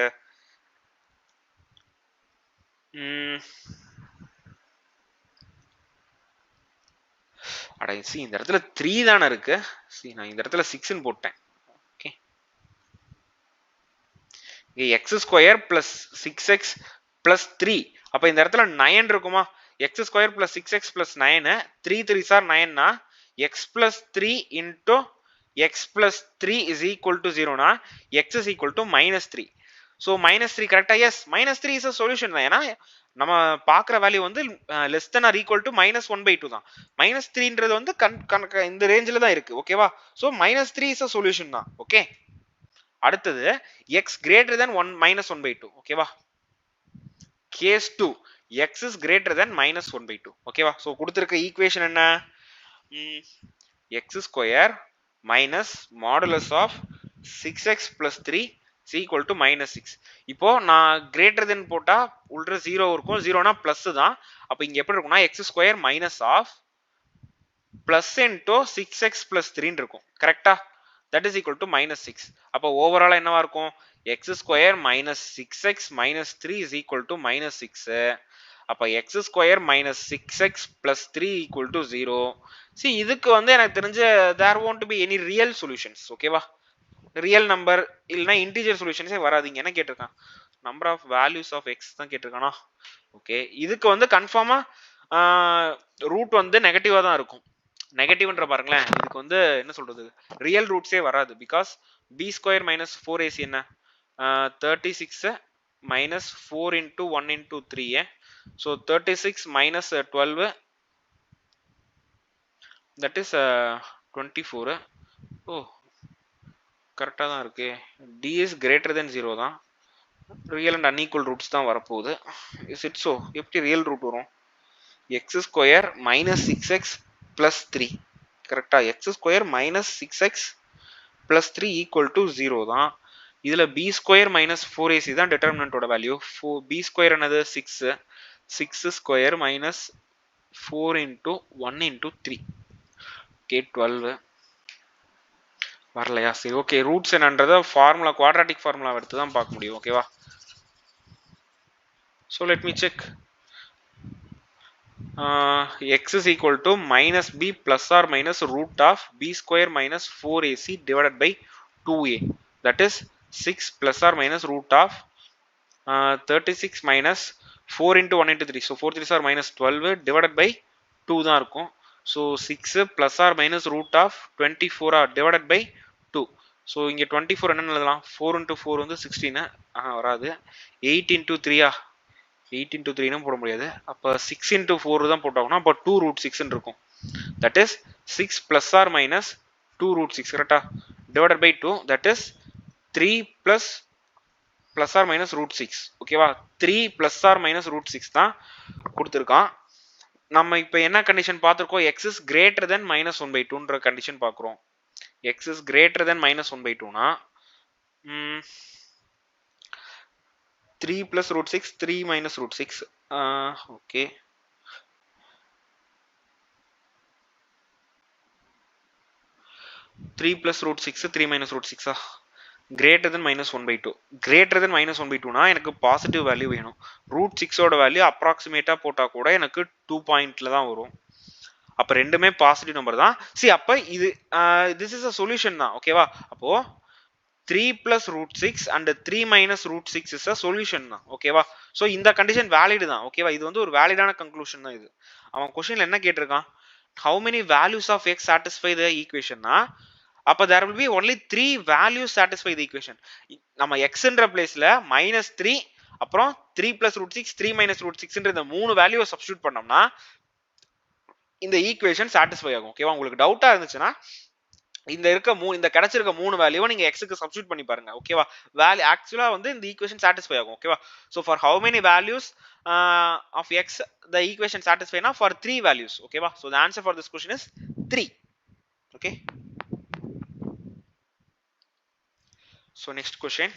அட சி இந்த இடத்துல 3 தான இருக்கு. சி நான் இந்த இடத்துல 6 ன்னு போட்டேன். ஓகே, இங்க x square plus 6x plus 3. அப்ப இந்த இடத்துல 9 இருக்குமா? x square plus 6x plus 9 3 3s are 9 னா x plus 3 into x plus 3 is equal to 0 னா x is equal to minus 3. so minus 3 கரெக்டா? yes, minus 3 is a solution தான். ஏன்னா நம்ம பார்க்குற வேல்யூ வந்து less than or equal to minus 1/2 தான். minus 3ன்றது வந்து இந்த ரேஞ்சில் தான் இருக்கு. ஓகேவா? so minus 3 is a solution தான். ஓகே, அடுத்தது x greater than 1 minus 1/2. ஓகேவா? case 2 x is greater than minus 1/2. ஓகேவா? so கொடுத்திருக்க ஈக்குவேஷன் என்ன? x square minus modulus of 6x plus 3 is equal to minus 6. இப்போ நான் greater than போட்டா உள்ள 0 இருக்கும். 0 னா பிளஸ் தான். அப்ப இங்க எப்படி இருக்கும்னா x square minus of plus into 6x plus 3 ன்னு இருக்கும். கரெக்ட்டா? that is equal to minus 6. அப்ப ஓவராலா என்னவா இருக்கும்? x square minus 6x minus 3 is equal to minus 6. அப்ப x square minus 6x plus 3 equal to 0. see இதுக்கு வந்து எனக்கு தெரிஞ்ச there won't be any real solutions. ஓகேவா? ரியல் நம்பர் இல்லனா இன்டிஜர் சொல்யூஷன்ஸே வராதீங்க. என்ன கேட்டிருக்கான்? Number of values of x தான் கேட்டிருக்கானா? ஓகே, இதுக்கு வந்து கன்ஃபார்மா ரூட் வந்து நெகட்டிவா தான் இருக்கும். நெகட்டிவ்ன்ற பாருங்களேன், இதுக்கு வந்து என்ன சொல்றது, ரியல் ரூட்ஸே வராது. Because b square minus 4ac என்ன 36 minus 4 into 1 into 3. so 36 minus 12 that is 24. oh கரெக்டா தான் இருக்கு. d is greater than 0 தான். ரியல் அண்ட் அன்ஈக்குவல் ரூட்ஸ் தான் வரப்போகுது. Is it so? எப்படி ரியல் ரூட் வரும்? X square minus 6x plus 3. கரெக்டா? X square minus 6x plus 3 equal to 0 தான். இதுல b ஸ்கொயர் மைனஸ் 4ac தான் டிட்டர்மினன்ட்டோட வேல்யூ. b ஸ்கொயர் என்னது? 6. 6 square minus 4 into 1 into 3. Okay, 12 வரலையா? சரி, ஓகே, ரூட்ஸ் என்னன்றத ஃபார்முலா, குவாட்ராட்டிக் ஃபார்முலா எடுத்து தான் பார்க்க முடியும். ஓகேவா? so let me check. x is equal to minus b plus or minus root of b square minus 4ac divided by 2a, that is 6 plus or minus root of 36 minus 4 into 1 into 3. So 4 3s are minus 12 divided by 2 தான் இருக்கும். So 6 plus or minus root of 24 are divided by 2. So இங்க 24 என்ன எழுதலாம்? 4 into 4 வந்து 16 வராது. 8 into 3 8 into 3 போட முடியாது. அப்ப 6 into 4 தான் போட்டாகணும். அப்ப 2 root 6 இருக்கும். That is 6 plus or minus 2 root 6 கரெக்டா? Divided by 2, that is 3 plus or minus root 6. ஓகேவா? 3 plus or minus root 6 தான் கொடுத்திருக்கான். நம்ம இப்போ என்ன கண்டிஷன் பார்த்திருக்கோம்? x is greater than minus 1 by 2 ன்ற கண்டிஷன் பார்க்கிறோம். x is greater than minus 1 by 2 னா 3 plus root 6, 3 minus root 6. Okay. Three plus root 6, 3 minus root 6 greater than minus 1 by 2. Greater than minus 1 by 2 னா எனக்கு positive value வேணும். root 6 ஓட value அப்ராக்சிமேட்டா போட்டா கூட எனக்கு 2 பாயிண்ட்ல தான் வரும். அப்ப ரெண்டுமே பாசிட்டிவ் நம்பர் தான். see அப்ப இது this is a solution தான். ஓகேவா? அப்போ 3 plus root 6 and 3 minus root 6 is a solution தான். ஓகேவா? சோ இந்த கண்டிஷன் வேலிட் தான். ஓகேவா? இது வந்து ஒரு வேலிடான கன்க்ளூஷன் தான் இது. அவன் क्वेश्चनல என்ன கேட்டிருக்கான்? how many values of x satisfy the equation னா அப்ப there will be only 3 values satisfy the equation. நம்ம x ன்ற பிளேஸ்ல -3 அப்புறம் 3 plus root 6 3 minus root 6 ன்ற இந்த மூணு வேல்யூவை சப்ஸ்டிட்யூட் பண்ணோம்னா இந்த ஈக்குவேஷன் சாட்டிஸ்ஃபை ஆகும். ஓகேவா? உங்களுக்கு டவுட்டா இருந்துச்சுன்னா இந்த கிடைச்சிருக்க மூணு வேல்யூவை நீங்க x க்கு சப்ஸ்டிட்யூட் பண்ணி பாருங்க. ஓகேவா? வேல்யூ ஆக்சுவலா வந்து இந்த ஈக்குவேஷன் சாட்டிஸ்ஃபை ஆகும். ஓகேவா? so for how many values of x the equation satisfy na for 3 values. ஓகேவா? so the answer for this question is 3. okay, so next question.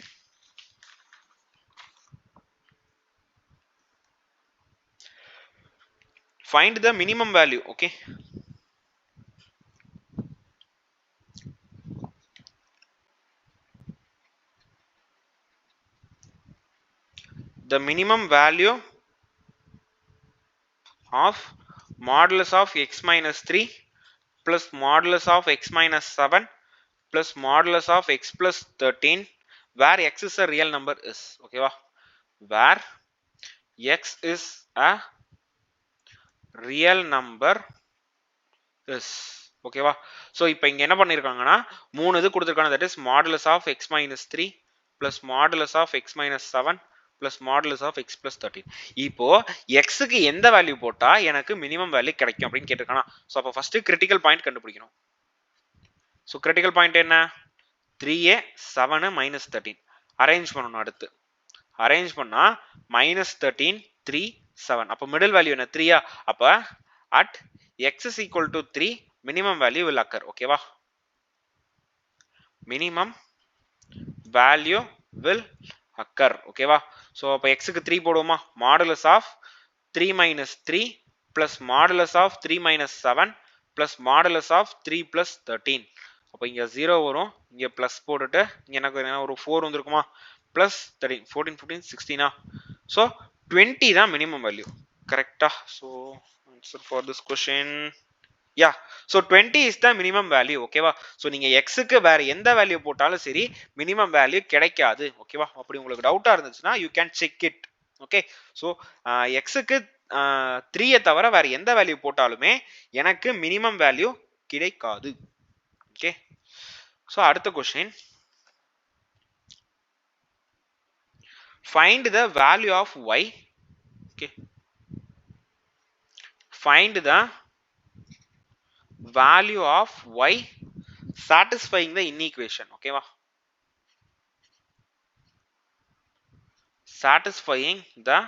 Find the minimum value. Okay, the minimum value of modulus of x minus 3 plus modulus of x minus 7 plus modulus of x plus 13 where x is a real number is. Okay va? Where x is a real number is. Okay va? so இப்போ இங்க என்ன பண்ணிருக்காங்கன்னா மூணு இது கொடுத்திருக்காங்க. that is modulus of x minus 3 plus modulus of x minus 7 plus modulus of x plus 13. இப்போ x க்கு எந்த value போட்டா எனக்கு மினிமம் வேல்யூ கிடைக்கும் அப்படின்னு கேட்டிருக்கானா. சோ அப்ப ஃபர்ஸ்ட் கிரிட்டிக்கல் பாயிண்ட் கண்டுபிடிக்கணும். சோ கிரிட்டிக்கல் பாயிண்ட் என்ன? 3a 7 minus 13 அரேஞ்ச் பண்ணனும். அடுத்து அரேஞ்ச் பண்ணா -13 3 7 அப்ப மிடில் வேல்யூ என்ன? 3 அப்ப at x is equal to 3 minimum value will occur. ஓகேவா? minimum value will occur. ஓகேவா? சோ அப்ப x க்கு 3 போடுவோமா? modulus of 3 minus 3 plus modulus of 3 minus 7 plus modulus of 3 plus 13. அப்ப இங்க 0 வரும். இங்க பிளஸ் போட்டுட்டு இங்க எனக்கு ஒரு 4 வந்திருக்குமா? plus 13 14 15 16 so 20 தான் minimum value. கரெக்ட்டா? so answer for this question yeah, so 20 is the minimum value. ஓகேவா? so நீங்க x க்கு வேற எந்த வேல்யூ போட்டாலும் சரி minimum value கிடைக்காது. ஓகேவா? அப்படி உங்களுக்கு டவுட்டா இருந்துச்சுன்னா you can check it. okay, so x க்கு 3 தவிர வேற எந்த வேல்யூ போட்டாலுமே எனக்கு minimum value கிடைக்காது. okay, so அடுத்த question. Find the value of y. okay, find the value of y satisfying the inequation. okay va? satisfying the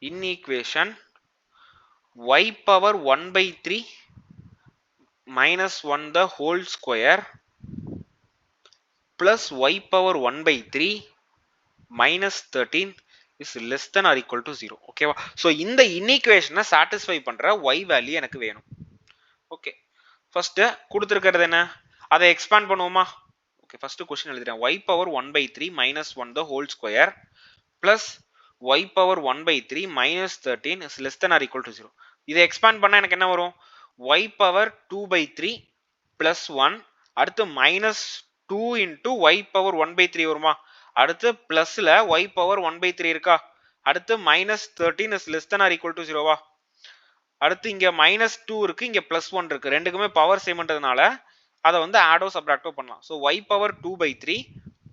inequation y power 1 by 3 minus 1 the whole square plus y power 1 by 3 minus 13 is less than or equal to 0. ஓகேவா? So இந்த இன்ஈக்குவேஷனை satisfy பண்ற y value எனக்கு வேணும். Okay, first கொடுத்திருக்கிறது என்ன? அதை expand பண்ணுவோமா? Okay, first question எழுதுறேன். y power 1 by 3 minus 1 the whole square plus y power 1 by 3 minus 13 is less than or equal to 0. இதை எக்ஸ்பாண்ட் பண்ணா எனக்கு என்ன வரும்? y power 2 by 3 plus 1 அடுத்து minus 2 into y power 1 by 3 வருமா? அடுத்து பிளஸ்ல y power 1/3 இருக்கா, அடுத்து -13 is less than or equal to 0வா, அடுத்து இங்க -2 இருக்கு, இங்க +1 இருக்கு, ரெண்டுக்குமே பவர் சேம்ன்றதுனால அதை வந்து ஆடோ சப்ராக்டோ பண்ணலாம். ஸோ y பவர் 2/3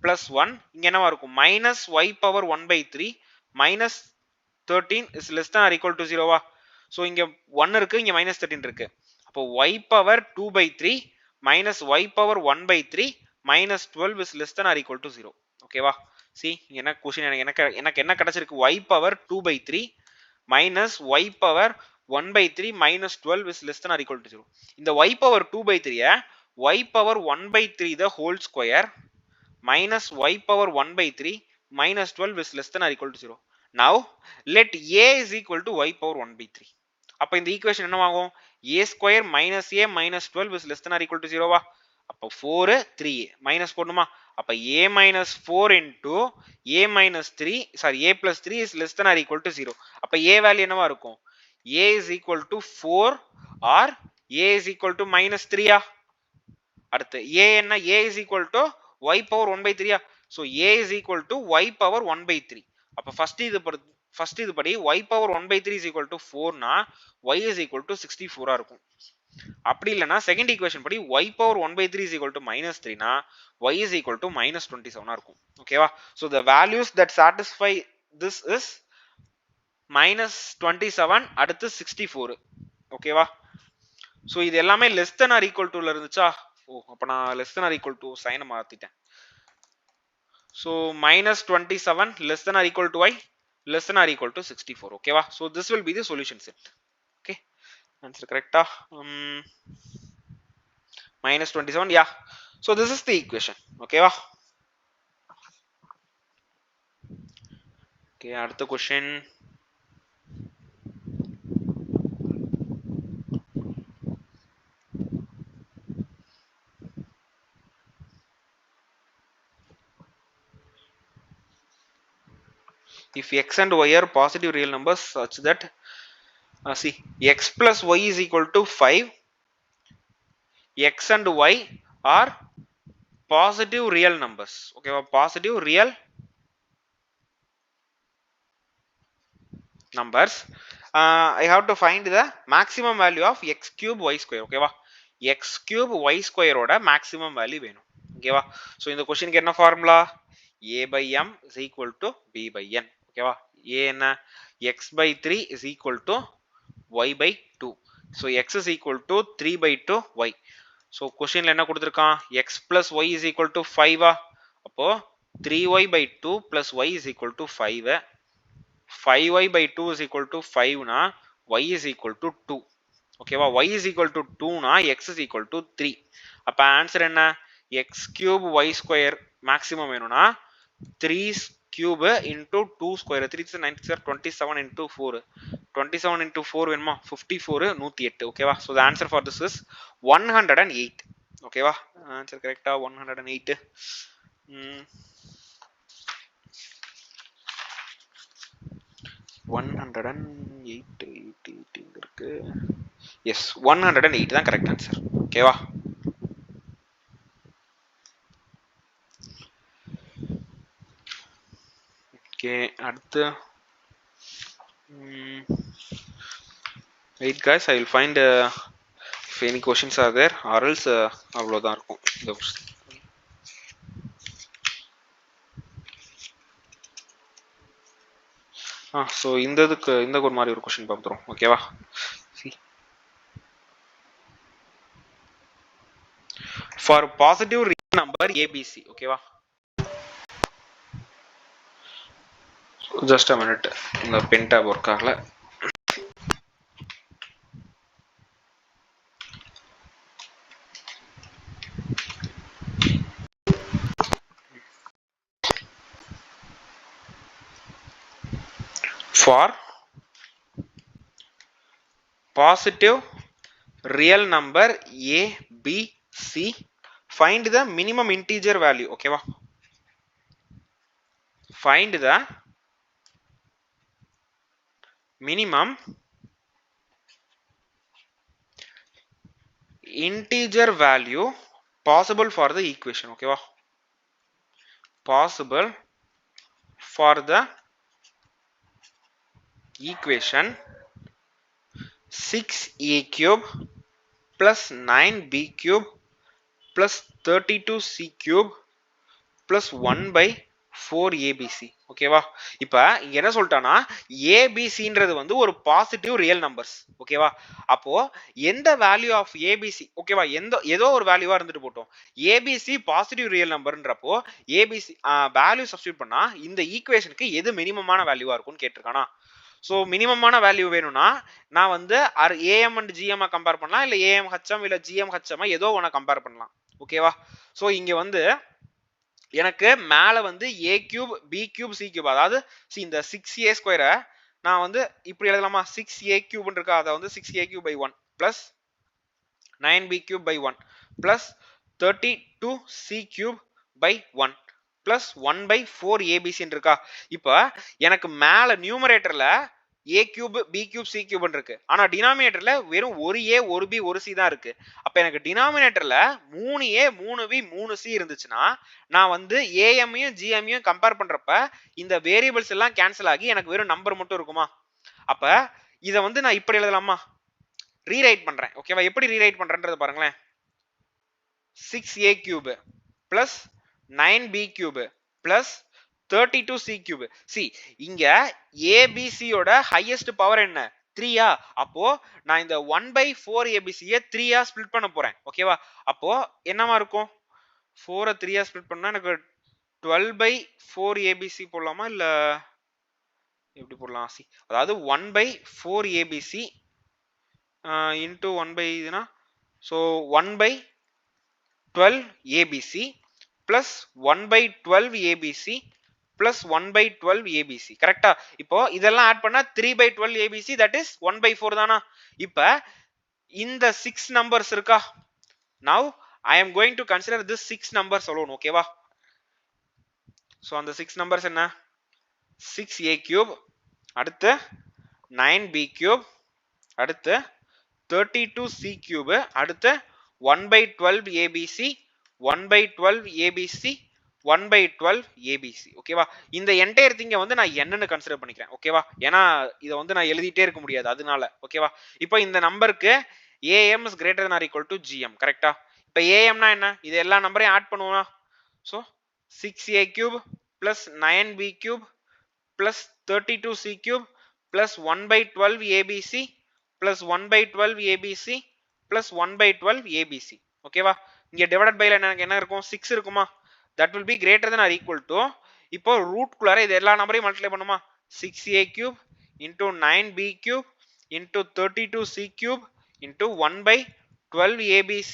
+1 இங்க என்னவா இருக்கும், -y power 1/3 -13 is less than or equal to 0வா. ஸோ இங்க 1 இருக்கு, இங்க -13 இருக்கு. அப்போ y power 2/3 y power 1/3 -12 is less than or equal to 0. ஓகேவா. see என்ன क्वेश्चन, எனக்கு என்ன கிடைச்சிருக்கு, y power 2/3 y power 1/3 -12 is less than or equal to 0. இந்த y power 2/3 y power 1/3 the whole square minus y power 1/3 minus 12 is less than or equal to 0. Now let a is equal to y power 1/3. அப்ப இந்த equation என்னவாகும், a square minus a minus 12 is less than or equal to 0வா. அப்ப 4 3a minus போடணுமா, அப்ப a minus 4 into a minus 3 sorry a plus 3 is less than or equal to 0. அப்ப a value என்னவா இருக்கும், a is equal to 4 or a is equal to minus 3ஆ. அடுத்து a என்ன, a is equal to y power 1/3. so a is equal to y power 1/3. அப்ப first இது படி y power 1/3 is equal to 4 னா y is equal to 64 இருக்கும். அப்படி இல்லனா second equation படி y power 1/3 is equal to -3 னா y is equal to -27 இருக்கும். ஓகேவா. so the values that satisfy this is -27 அடுத்து 64. ஓகேவா. so இது எல்லாமே less than or equal to ல இருந்துச்சா, அப்ப நான் less than or equal to சைனை மாத்திட்டேன். so -27 less than or equal to y less than or equal to 64. ஓகேவா. so this will be the solution set. okay answer correctா, -27 yeah. so this is the equation. ஓகேவா. okay அடுத்த question. if x and y are positive real numbers such that see x plus y is equal to 5, x and y are positive real numbers. okay positive real numbers, I have to find the maximum value of x cube y square. ஓகேவா. x cube y square ஓட maximum value வேணும். ஓகேவா. so இந்த क्वेश्चनக்கு என்ன formula, a by m is equal to b by n. ஓகேவா. a என்ன, x by 3 is equal to y by 2. so x is equal to 3 by 2 y. so क्वेश्चनல என்ன கொடுத்திருக்கான், x plus y is equal to 5 அப்போ 3y by 2 plus y is equal to 5. 5y by 2 is equal to 5 னா y is equal to 2. ஓகேவா. y is equal to 2 னா x is equal to 3. அப்ப answer என்ன, x cube y square maximum வேணும்னா 3 cube into 2 square 3 is 27 into 4 27 into 4 வேணுமா 54 108. ஓகேவா. so the answer for this is 108. ஓகேவா. Answer கரெக்ட்டா 108. 108 இருக்கு. எஸ் 108 தான் கரெக்ட் ஆன்சர். ஓகேவா. ஓகே அடுத்து wait guys, I will find if any questions are there or else அவ்வளவுதான் இருக்கும் இந்த question. so இந்த ஒரு மாதிரி ஒரு क्वेश्चन பார்த்துறோம். ஓகேவா. see for positive real number abc. ஓகேவா. just a minute, இந்த pen tab work ஆகல. for positive real number a b c find the minimum integer value. ஓகேவா. find the minimum integer value possible for the equation. ஓகேவா. possible for the equation 6a cube plus 9b cube plus 32c cube plus 1 by 4abc. ஓகேவா? இப்ப இங்க என்ன சொல்லிட்டானா abcன்றது வந்து ஒரு positive real numbers. ஓகேவா? அப்போ எந்த வேல்யூ ஆஃப் abc, ஓகேவா, ஏதோ ஒரு வேல்யூவா இருந்துட்டு போட்டோம், abc பாசிட்டிவ் ரியல் நம்பர்ன்றப்போ abc வேல்யூ சப்ஸ்டிட்யூட் பண்ணா இந்த ஈக்குவேஷனுக்கு எது மினிமமான வேல்யூவா இருக்கும்னு கேட்டிருக்கானா. ஸோ மினிமமான வேல்யூ வேணும்னா நான் வந்து ஏஎம் அண்ட் ஜிஎம் கம்பேர் பண்ணலாம், இல்லை ஏஎம் ஹச்எம் இல்லை ஜிஎம் ஹச்எம் ஏதோ ஒன்று கம்பேர் பண்ணலாம். ஓகேவா? ஸோ இங்க வந்து எனக்கு மேல வந்து A cube B cube C cube, அதாவது இந்த 6a ஸ்கொயரை நான் வந்து இப்படி எழுதலாமா, 6a கியூப் இருக்கா, அதை வந்து 6a cube by 1 plus 9b cube by 1 plus 32c cube by 1 plus 1 by 4abc இருக்கா. இப்ப எனக்கு மேல நியூமரேட்டர்ல a cube b cube c cube இருக்கு, ஆனா டினாமினேட்டர்ல வெறும் ஒரு a ஒரு b ஒரு c தான் இருக்கு. அப்ப எனக்கு டினாமினேட்டர்ல 3a 3b 3c இருந்துச்சுன்னா நான் வந்து am யும் gm யும் கம்பேர் பண்றப்ப இந்த வேரியபிள்ஸ் எல்லாம் கேன்சல் ஆகி எனக்கு வெறும் நம்பர் மட்டும் இருக்குமா. அப்ப இத வந்து நான் இப்படி எழுதலாமா, ரீரைட் பண்றேன். ஓகேவா? எப்படி ரீரைட் பண்றேன்றது பாருங்களேன். 6a cube plus 9b cube plus 32c cube. C இங்க abc யோட ஹையஸ்ட் பவர் என்ன, 3யா. அப்போ நான் இந்த 1/4abc 3யா ஸ்ப்ளிட் பண்ண போறேன். ஓகேவா? அப்போ என்னமா இருக்கும், 4 3யா ஸ்ப்ளிட் பண்ணா எனக்கு 12/4abc போடலாமா, இல்ல எப்படி போடலாம். சி அதாவது 1/4abc இன்டூ 1 இதுனா, so 1/12abc plus 1/12abc plus 1/12abc. கரெக்டா? இப்போ இதெல்லாம் ஆட் பண்ணா 3/12abc, தட் இஸ் 1/4 தானா. இப்ப இந்த 6 நம்பர்ஸ் இருக்கா. now I am going to consider this 6 numbers alone. ஓகேவா? so அந்த 6 numbers என்ன, 6a cube, அடுத்து 9b cube, அடுத்து 32c cube, அடுத்து 1/12abc 1/12abc 1/12abc. ஓகேவா? இந்த என்டையர் திங்க வந்து நான் என்னன்னு கன்சிடர் பண்ணிக்கிறேன். ஓகேவா? ஏன்னா இதை வந்து நான் எழுதிட்டே இருக்க முடியாது, அதனால. ஓகேவா? இப்போ இந்த நம்பருக்கு am is greater than or equal to gm. கரெக்டா? இப்போ am னா என்ன, இது எல்லா நம்பரையும் ஆட் பண்ணுவோம். So 6a cube plus 9b cube plus 32c cube plus 1/12abc plus 1/12abc plus 1/12abc. ஓகேவா? இங்க டிவைடட் பைல எனக்கு என்ன இருக்கும், 6 இருக்குமா. that will be greater than or equal to, இப்போ ரூட் குள்ளார இது எல்லா நம்பரையும் மல்டிப்ளை பண்ணுமா, 6a cube into 9b cube into 32c cube into 1/12abc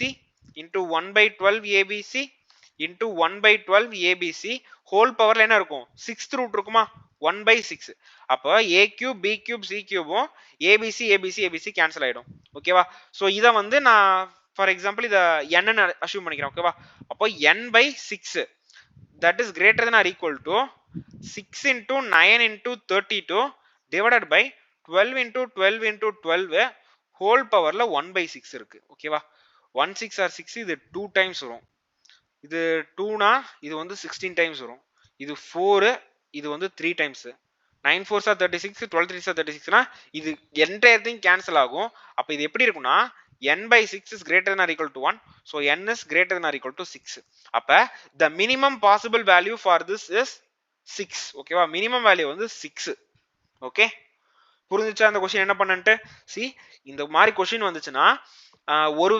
into 1/12abc into 1/12abc whole பவர்ல என்ன இருக்கும், 6th ரூட் இருக்குமா, 1/6. அப்போ a cube b cube c cube abc abc abc cancel ஆயிடும். ஓகேவா? ஸோ இதை வந்து நான் ஃபார் எக்ஸாம்பிள் இதை n அஷ்யூம் பண்ணிக்கிறேன். ஓகேவா? அப்போ n/6 that is greater than or equal to 6 into 9 into 32 divided by 12 into 12 into 12 whole powerல 1/6 இருக்கு. ஓகேவா? 1 6 or 6, இது 2 times வரும். இது 2னா இது வந்து 16 times வரும். இது 4, இது வந்து 3 times. 9 4s are 36, 12 3s are 36னா இது என்டையர் திங் கேன்சல் ஆகும். அப்ப இது எப்படி இருக்கும்னா n/6 is greater than or equal to 1, so n is greater than or equal to 6. அப்ப the minimum possible value for this is 6. ஓகேவா? மினிமம் வேல்யூ வந்து 6. Okay, புரிஞ்சுச்சா அந்த क्वेश्चन என்ன பண்ணன்ட்டு. சி இந்த மாதிரி क्वेश्चन வந்துச்சுன்னா ஒரு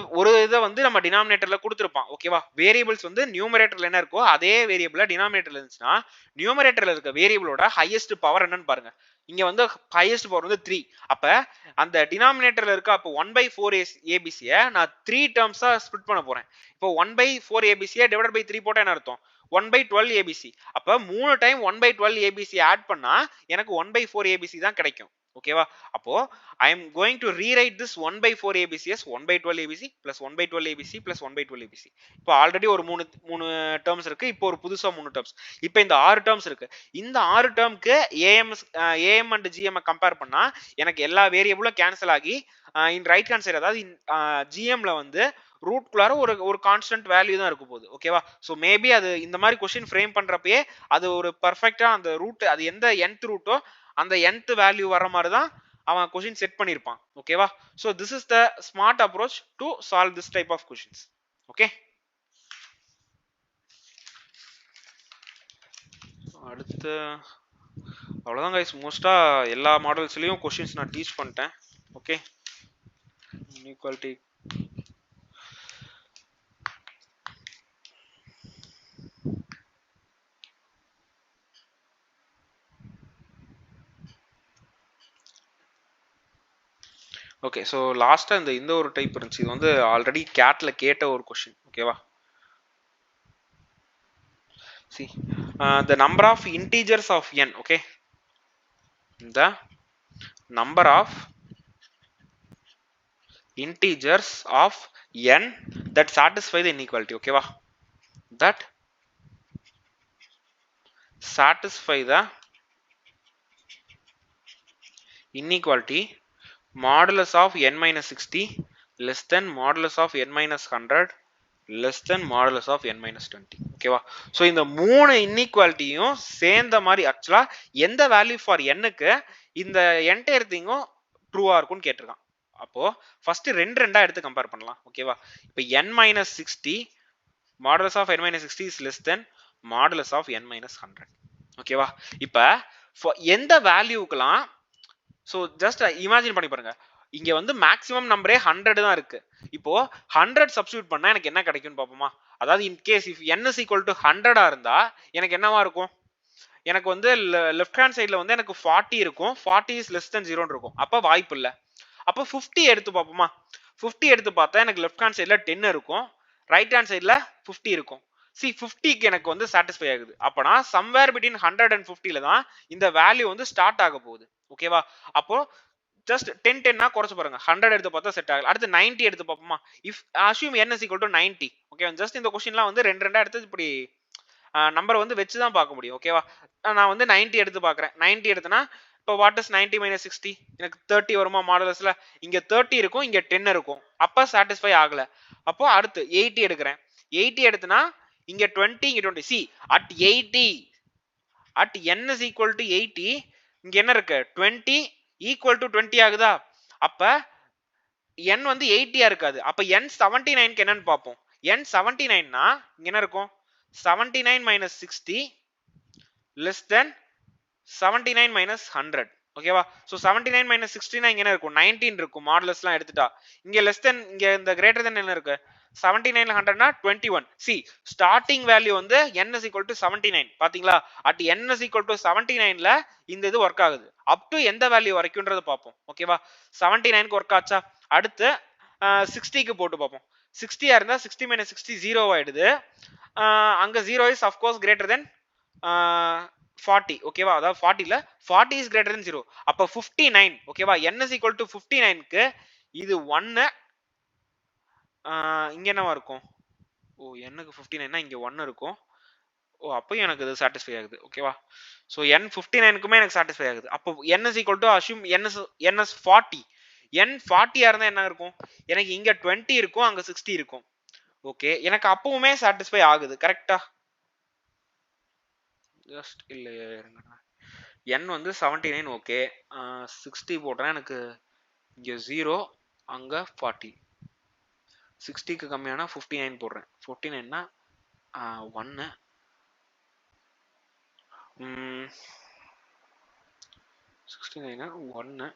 இதை வந்து நம்ம டினாமினேட்டர்ல கொடுத்துருப்பான். ஓகேவா? வேரியபிள்ஸ் வந்து நியூமரேட்டர்ல என்ன இருக்கோ அதே வேரியபிள டினாமினேட்டர்ல இருந்துச்சுன்னா நியூமரேட்டர்ல இருக்க வேரியபிளோட ஹையஸ்ட் பவர் என்னன்னு பாருங்க. இங்க வந்து ஹையஸ்ட் பவர் வந்து 3. அப்ப அந்த டினாமினேட்டர்ல இருக்க அப்போ 1/4abc நான் 3 டேர்ம்ஸா ஸ்ப்ளிட் பண்ண போறேன். இப்போ 1/4abc டிவைடட் பை 3 போட்டா என்ன அர்த்தம், 1/12abc. அப்ப 3 டைம் 1/12abc ஆட் பண்ணா எனக்கு 1/4abc தான் கிடைக்கும். ஓகேவா? அப்போ I am going to rewrite this 1/4abc as 1/12abc plus 1/12abc plus 1/12abc. இப்போ ஆல்ரெடி ஒரு மூணு டேர்ம்ஸ் இருக்கு, இப்போ ஒரு புதுசா 3 டேர்ம்ஸ். இப்போ இந்த 6 டேர்ம்ஸ் இருக்கு. இந்த 6 டேர்ம்க்கு am and gm கம்பேர் பண்ணா எனக்கு எல்லா வேரியபிளும் கேன்சல் ஆகி இன் ரைட் ஹேண்ட் சைடு, அதாவது gmல வந்து ரூட்குள்ளார ஒரு கான்ஸ்டன்ட் வேல்யூ தான் இருக்க போகுது. ஓகேவா? ஸோ மேபி அது இந்த மாதிரி கொஸ்டின் ஃப்ரேம் பண்றப்பயே அது ஒரு பர்ஃபெக்டா அந்த ரூட் அது எந்த nth ரூட்டோ அந்த nth வேல்யூ வர மாதிரி தான் அவன் கொஸ்டின் செட் பண்ணியிருப்பான். ஓகேவா? So this is the smart approach to solve this type of questions. Okay, அடுத்து அவ்வளோதான் கைஸ். மோஸ்டா எல்லா மாடல்ஸ்லயும் கொஸ்டின்ஸ் நான் டீச் பண்ணிட்டேன். Okay, inequality okay. ஸோ லாஸ்டா இந்த ஒரு டைப் இருந்துச்சு. இது வந்து ஆல்ரெடி கேட்ல கேட்ட ஒரு கொஸ்டின். ஓகேவா? see the number of integers of n. okay, the number of integers of n that satisfy the inequality. okay va, that satisfy the inequality modulus of n minus 60 less than modulus of n minus 100 less than modulus of n minus 20. ஓகேவா? So இந்த மூணு இன்இக்வாலிட்டியும் சேர்ந்த மாதிரி ஆக்சுவலா எந்த value for என்னுக்கு இந்த entire திங்கும் ட்ரூவா இருக்கும்னு கேட்டிருக்கான். அப்போ ஃபர்ஸ்ட் ரெண்டா எடுத்து கம்பேர் பண்ணலாம். ஓகேவா? இப்போ n minus 60 modulus of n minus 60 is less than modulus of n minus 100. ஓகேவா? இப்போ எந்த வேல்யூக்கெல்லாம் ஸோ ஜஸ்ட் இமேஜின் பண்ணி பாருங்க. இங்க வந்து மேக்ஸிமம் நம்பரே 100 தான் இருக்கு. இப்போ 100 சப்ஸ்டிட்யூட் பண்ணா எனக்கு என்ன கிடைக்கும்னு பாப்போமா? அதாவது in case if n is equal to 100 இருந்தா எனக்கு என்னவா இருக்கும்? எனக்கு வந்து லெஃப்ட் ஹேண்ட் சைடுல வந்து எனக்கு 40 இருக்கும். 40 is less than 0 இருக்கும். அப்ப வாய்ப்பு இல்ல. அப்ப 50 எடுத்து பாப்போமா? 50 எடுத்து பார்த்தா எனக்கு லெஃப்ட் ஹேண்ட் சைடுல 10 இருக்கும். ரைட் ஹேண்ட் சைடுல 50 இருக்கும். see 50க்கு எனக்கு வந்து சாட்டிஸ்ஃபை ஆகுது. அப்பனா somewhere between 100 and 50ல தான் இந்த வேல்யூ வந்து ஸ்டார்ட் ஆக போகுது. ஓகேவா? அப்போ ஜஸ்ட் 10 குறைச்சு பாருங்க. 100 எடுத்து பார்த்தா செட் ஆகல. அடுத்து 90 எடுத்து பார்ப்போமா? If assume n is equal to 90. Okay, just இந்த क्वेश्चनலாம் வந்து ரெண்டா எடுத்து இப்படி நம்பர் வந்து வெச்சு தான் பார்க்க முடியும். ஓகேவா? நான் வந்து 90 எடுத்து பார்க்கறேன். 90 எடுத்தனா இப்போ வாட் இஸ் 90 minus 60? எனக்கு 30 வருமா மாடுலஸ்ல? இங்க 30 இருக்கும், இங்க 10 இருக்கும். அப்ப சாட்டிஸ்ஃபை ஆகல. அப்போ அடுத்து 80 எடுக்கிறேன். 80 எடுத்தனா இங்க 20, இங்க 20. see at 80 at n is equal to 80 இங்க என்ன இருக்கு? 20 equal to 20 ஆகுதா? அப்ப n வந்து 80 இருக்காது. அப்ப n 79 க்கு என்னன்னு பாப்போம். n 79 னா இங்க என்ன இருக்கும்? 79 minus 60 less than 79 minus 100. ஓகேவா? சோ 79 minus 60 னா இங்க என்ன இருக்கும்? 19 இருக்கும். மாடுலஸ்லாம் எடுத்துட்டா. இங்க less than இங்க இந்த greater than என்ன இருக்கு? 79 100 னா 21. see starting value வந்து n is equal to 79. பாத்தீங்களா? at n is equal to 79ல இந்த இது வர்க் ஆகுது. up to எந்த வேல்யூ வரைக்கும்ன்றத பாப்போம். ஓகேவா? 79 க்கு வர்க் ஆச்சா? அடுத்து 60 க்கு போட்டு பாப்போம். 60 ஆ இருந்தா 60 minus 60 0 ஆயிடுது. அங்க 0 is of course greater than 40. ஓகேவா? அதாவது 40 ல 40 is greater than 0. அப்ப 59. ஓகேவா? n is equal to 59 க்கு இது 1 இங்க என்னவா இருக்கும்? ஓ, n க்கு 59 னா இங்க 1 இருக்கும். ஓ, அப்போ எனக்கு இது சாட்டிஸ்ஃபை ஆகுது. ஓகேவா? சோ n 59 க்குமே எனக்கு சாட்டிஸ்ஃபை ஆகுது. அப்போ n is equal to assume n is 40. n 40 ஆ இருந்தா என்ன இருக்கும்? எனக்கு இங்க 20 இருக்கும், அங்க 60 இருக்கும். ஓகே, எனக்கு அப்பவுமே சாட்டிஸ்ஃபை ஆகுது. கரெக்ட்டா? ஜஸ்ட் இல்ல n வந்து 79. ஓகே, 60 போட்டா எனக்கு இங்க 0, அங்க 40. 60 க்கு கம்மியானா 59 போடுறேன். 59 னா 1 69 னா 1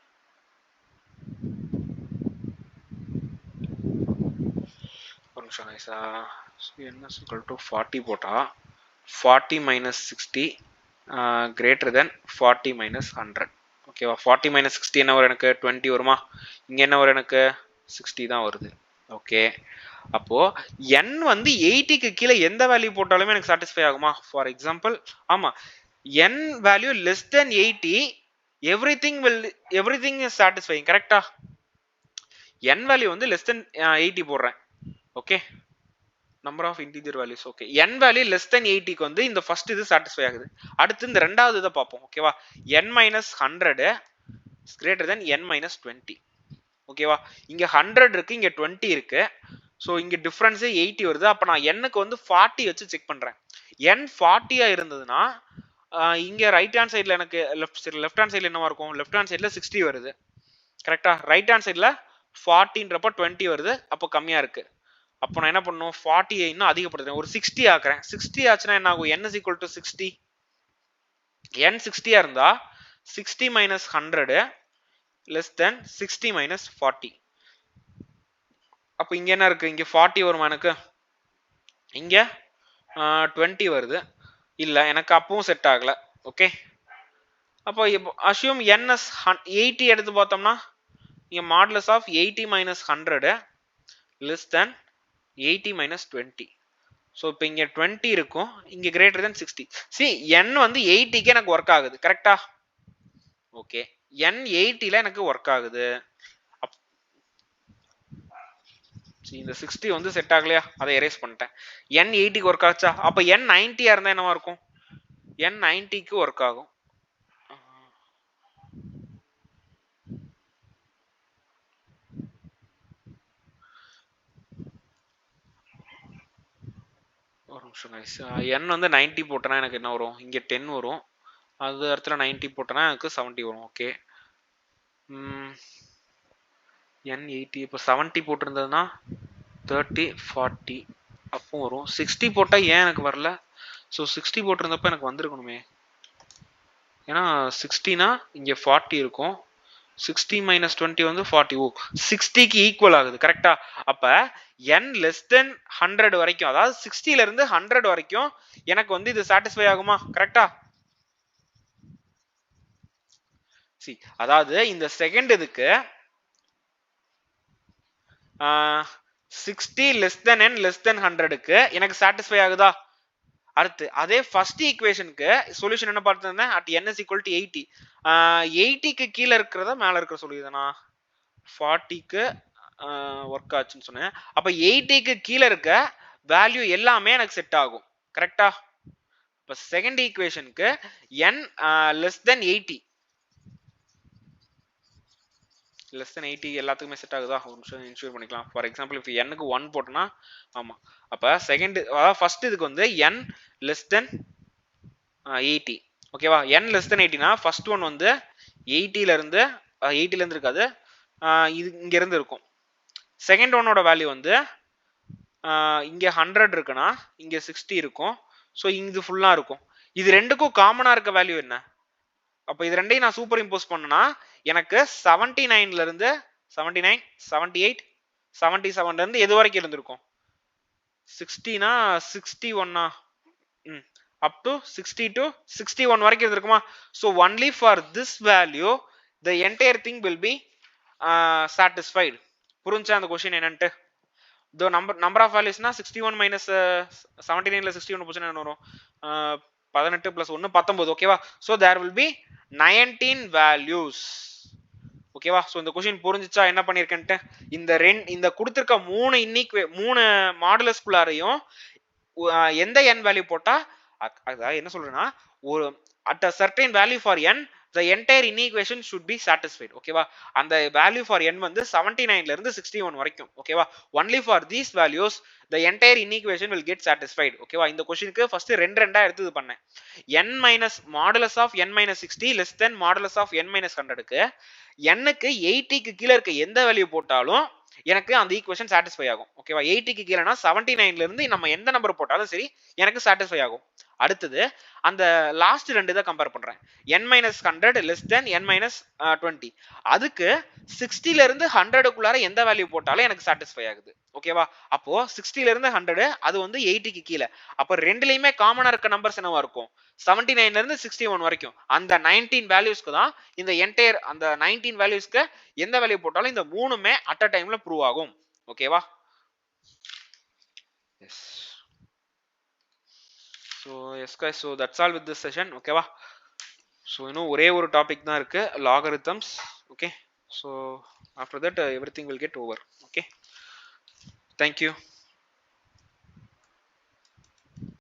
ஒரு நிமிஷம் guys. n is equal to 40 போட்டா 40 minus 60 greater than 40 minus 100. ஓகேவா? 40 minus 60 என்ன வரும்? எனக்கு 20 வருமா? இங்க என்ன வரும்? எனக்கு 60 தான் வருது. ஓகே, அப்போ n வந்து 80 க்கு கீழ எந்த வேல்யூ போட்டாலுமே எனக்கு சாட்டிஸ்ஃபை ஆகுமா? ஃபார் எக்ஸாம்பிள், ஆமா, n value less than 80 everything is satisfying. கரெக்ட்டா? n வேல்யூ வந்து less than 80 போடுறேன். Okay, number of integer values. Okay, n value less than 80 க்கு வந்து இந்த ஃபர்ஸ்ட் இது சாட்டிஸ்ஃபை ஆகுது. அடுத்து இந்த ரெண்டாவது இத பாப்போம். ஓகேவா? n minus 100 is greater than n minus 20. ஓகேவா? இங்க 100 இருக்கு, இங்க 20 இருக்கு. ஸோ இங்க டிஃபரன்ஸே 80 வருது. அப்ப நான் n-க்கு வந்து 40 வச்சு செக் பண்றேன். n 40 இருந்ததுன்னா இங்க ரைட் ஹேண்ட் சைடுல எனக்கு லெஃப்ட் ஹேண்ட் சைடுல என்னவா இருக்கும்? லெஃப்ட் ஹேண்ட் சைடுல 60 வருது. கரெக்டா? ரைட் ஹேண்ட் சைடுல 40ன்றப்ப 20 வருது. அப்போ கம்மியா இருக்கு. அப்போ நான் என்ன பண்ணணும்? 40 இன்னும் அதிகப்படுத்துறேன். ஒரு 60 ஆக்குறேன். 60 ஆச்சுன்னா என்ன ஆகும்? n is equal to 60. n 60 இருந்தா 60 minus 100 less than 60 minus 40. அப்போ இங்க என்ன இருக்கு? இங்க 40 வருமா எனக்கு? இங்க 20 வருது. இல்ல எனக்கு அப்பவும் செட் ஆகல. ஓகே, அப்போ அசியூம் n as 80 எடுத்து பார்த்தோம்னா இங்க modulus of 80 minus 100 less than 80 minus 20. So இப்போ இங்க 20 இருக்கும், இங்க கிரேட்டர் தென் 60. see n வந்து 80க்கு எனக்கு ஒர்க் ஆகுது. கரெக்டா? ஓகே, n 80ல எனக்கு ஒர்க் ஆகுது. இந்த 60 வந்து செட் ஆகலையா? அதை எரேஸ் பண்ணிட்டேன். n 80க்கு ஒர்க் ஆச்சா? அப்ப n 90 இருந்தா என்னவா இருக்கும்? n 90க்கு ஒர்க் ஆகும். ஒரு நிமிஷம் guys. n வந்து 90 போட்டனா எனக்கு என்ன வரும்? இங்க 10 வரும். அது இடத்துல 90 போட்டனா எனக்கு 70 வரும். ஓகே, n 80 இப்போ 70 போட்டிருந்ததுன்னா 30 40 அப்போ வரும். 60 போட்டா ஏன் எனக்கு வரல? ஸோ 60 போட்டிருந்தப்ப எனக்கு வந்திருக்கணுமே. ஏன்னா 60னா இங்க 40 இருக்கும். 60 minus 20 வந்து 40. ஓ, 60க்கு ஈக்குவல் ஆகுது. கரெக்டா? அப்ப n less than 100 வரைக்கும், அதாவது 60ல இருந்து 100 வரைக்கும் எனக்கு வந்து இது சாட்டிஸ்ஃபை ஆகுமா? கரெக்டா? சி, அதாவது இந்த செகண்ட் இதுக்கு 60 less than n less than 100க்கு எனக்கு சாட்டிஸ்ஃபை ஆகுதா? அடுத்து அதே ஃபர்ஸ்ட் ஈக்குவேஷனுக்கு சொல்யூஷன் என்ன பார்த்திருந்தேன்? at n is equal to 80. 80க்கு கீழே இருக்கிறத மேல இருக்கிற சொல்லியதானா? 40க்கு ஒர்க் ஆச்சுன்னு சொன்னேன். அப்ப 80க்கு கீழே இருக்க வேல்யூ எல்லாமே எனக்கு செட் ஆகும். கரெக்டா? இப்ப செகண்ட் ஈக்குவேஷனுக்கு n less than 80 less than 80 எல்லாத்துக்குமே செட் ஆகுதா? ஒரு நிமிஷம் இன்ஷூர் பண்ணிக்கலாம். ஃபார் எக்ஸாம்பிள் இப்போ n-க்கு 1 போட்டோம்னா ஆமா, அப்ப செகண்ட் அதாவது ஃபர்ஸ்ட் இதுக்கு வந்து n லெஸ் தென் 80. ஓகேவா? n லெஸ் தென் 80னா ஃபர்ஸ்ட் ஒன் வந்து 80ல இருந்து இருக்காது, இது இங்க இருந்து இருக்கும். செகண்ட் ஒன்னோட வேல்யூ வந்து இங்க 100 இருக்குன்னா இங்க 60 இருக்கும். ஸோ இது ஃபுல்லா இருக்கும். இது ரெண்டுக்கும் காமனா இருக்க வேல்யூ என்ன? அப்ப இது ரெண்டையும் நான் சூப்பர் இம்போஸ் பண்ணனா எனக்கு 79ல இருந்து 79 78 77ல இருந்து எது வரைக்கும் இருந்திருக்கும்? 60னா 61னா up to 60 to 61 வரைக்கும் இருந்திருக்குமா? so only for this value the entire thing will be satisfied. புரிஞ்சா அந்த क्वेश्चन என்னன்னு? the number of values na 61 minus 79 ல 61 போச்சுனா என்ன வரும்? 18 plus 1 19. ஓகேவா? so there will be 19 values. ஓகேவா? so இந்த क्वेश्चन புரிஞ்சிச்சா என்ன பண்ணிருக்கேன்ட்டு? இந்த கொடுத்திருக்க மூணு மாடுலஸ் குள்ளாரையும் எந்த n வேல்யூ போட்டா, அதாவது என்ன சொல்றேன்னா, ஒரு at a certain value for n the entire inequation should be satisfied. ஓகேவா? அந்த value for n வந்து 79ல இருந்து 61 வரைக்கும். ஓகேவா? only for these values the entire inequation will get satisfied. ஓகேவா? இந்த क्वेश्चनக்கு ஃபர்ஸ்ட் ரெண்டா எடுத்து இது பண்ணேன். n minus modulus of n minus 60 less than modulus of n minus 100க்கு n-க்கு 80க்கு கீழ இருக்க எந்த வேல்யூ போட்டாலும் எனக்கு அந்த ஈக்குவேஷன் சாட்டிஸ்ஃபை ஆகும். ஓகேவா? 80க்கு கீழனா 79ல இருந்து நம்ம எந்த நம்பர் போட்டாலும் சரி எனக்கு சாட்டிஸ்ஃபை ஆகும். அடுத்தது அந்த லாஸ்ட் ரெண்டு இதை கம்பேர் பண்றேன். n minus 100 less than n minus 20. அதுக்கு 60ல இருந்து 100க்குள்ளார எந்த வேல்யூ போட்டாலும் எனக்கு சாட்டிஸ்ஃபை ஆகுது. ஓகேவா? அப்போ 60ல இருந்து 100 அது வந்து 80க்கு கீழ. அப்ப ரெண்டுலயுமே காமனா இருக்க நம்பர்ஸ் என்னவா இருக்கும்? 79ல இருந்து 61 வரைக்கும். அந்த 19 வேல்யூஸ்க்கு தான் இந்த என்டையர் அந்த 19 வேல்யூஸ்க்கு எந்த வேல்யூ போட்டாலும் இந்த மூணுமே அட் அ டைம்ல ப்ரூவ் ஆகும். ஓகேவா? S. so yes guys, so that's all with this session. ஓகேவா? so இன்னும் ஒரே ஒரு டாபிக் தான் இருக்கு, logarithms. okay, so after that everything will get over. okay, thank you.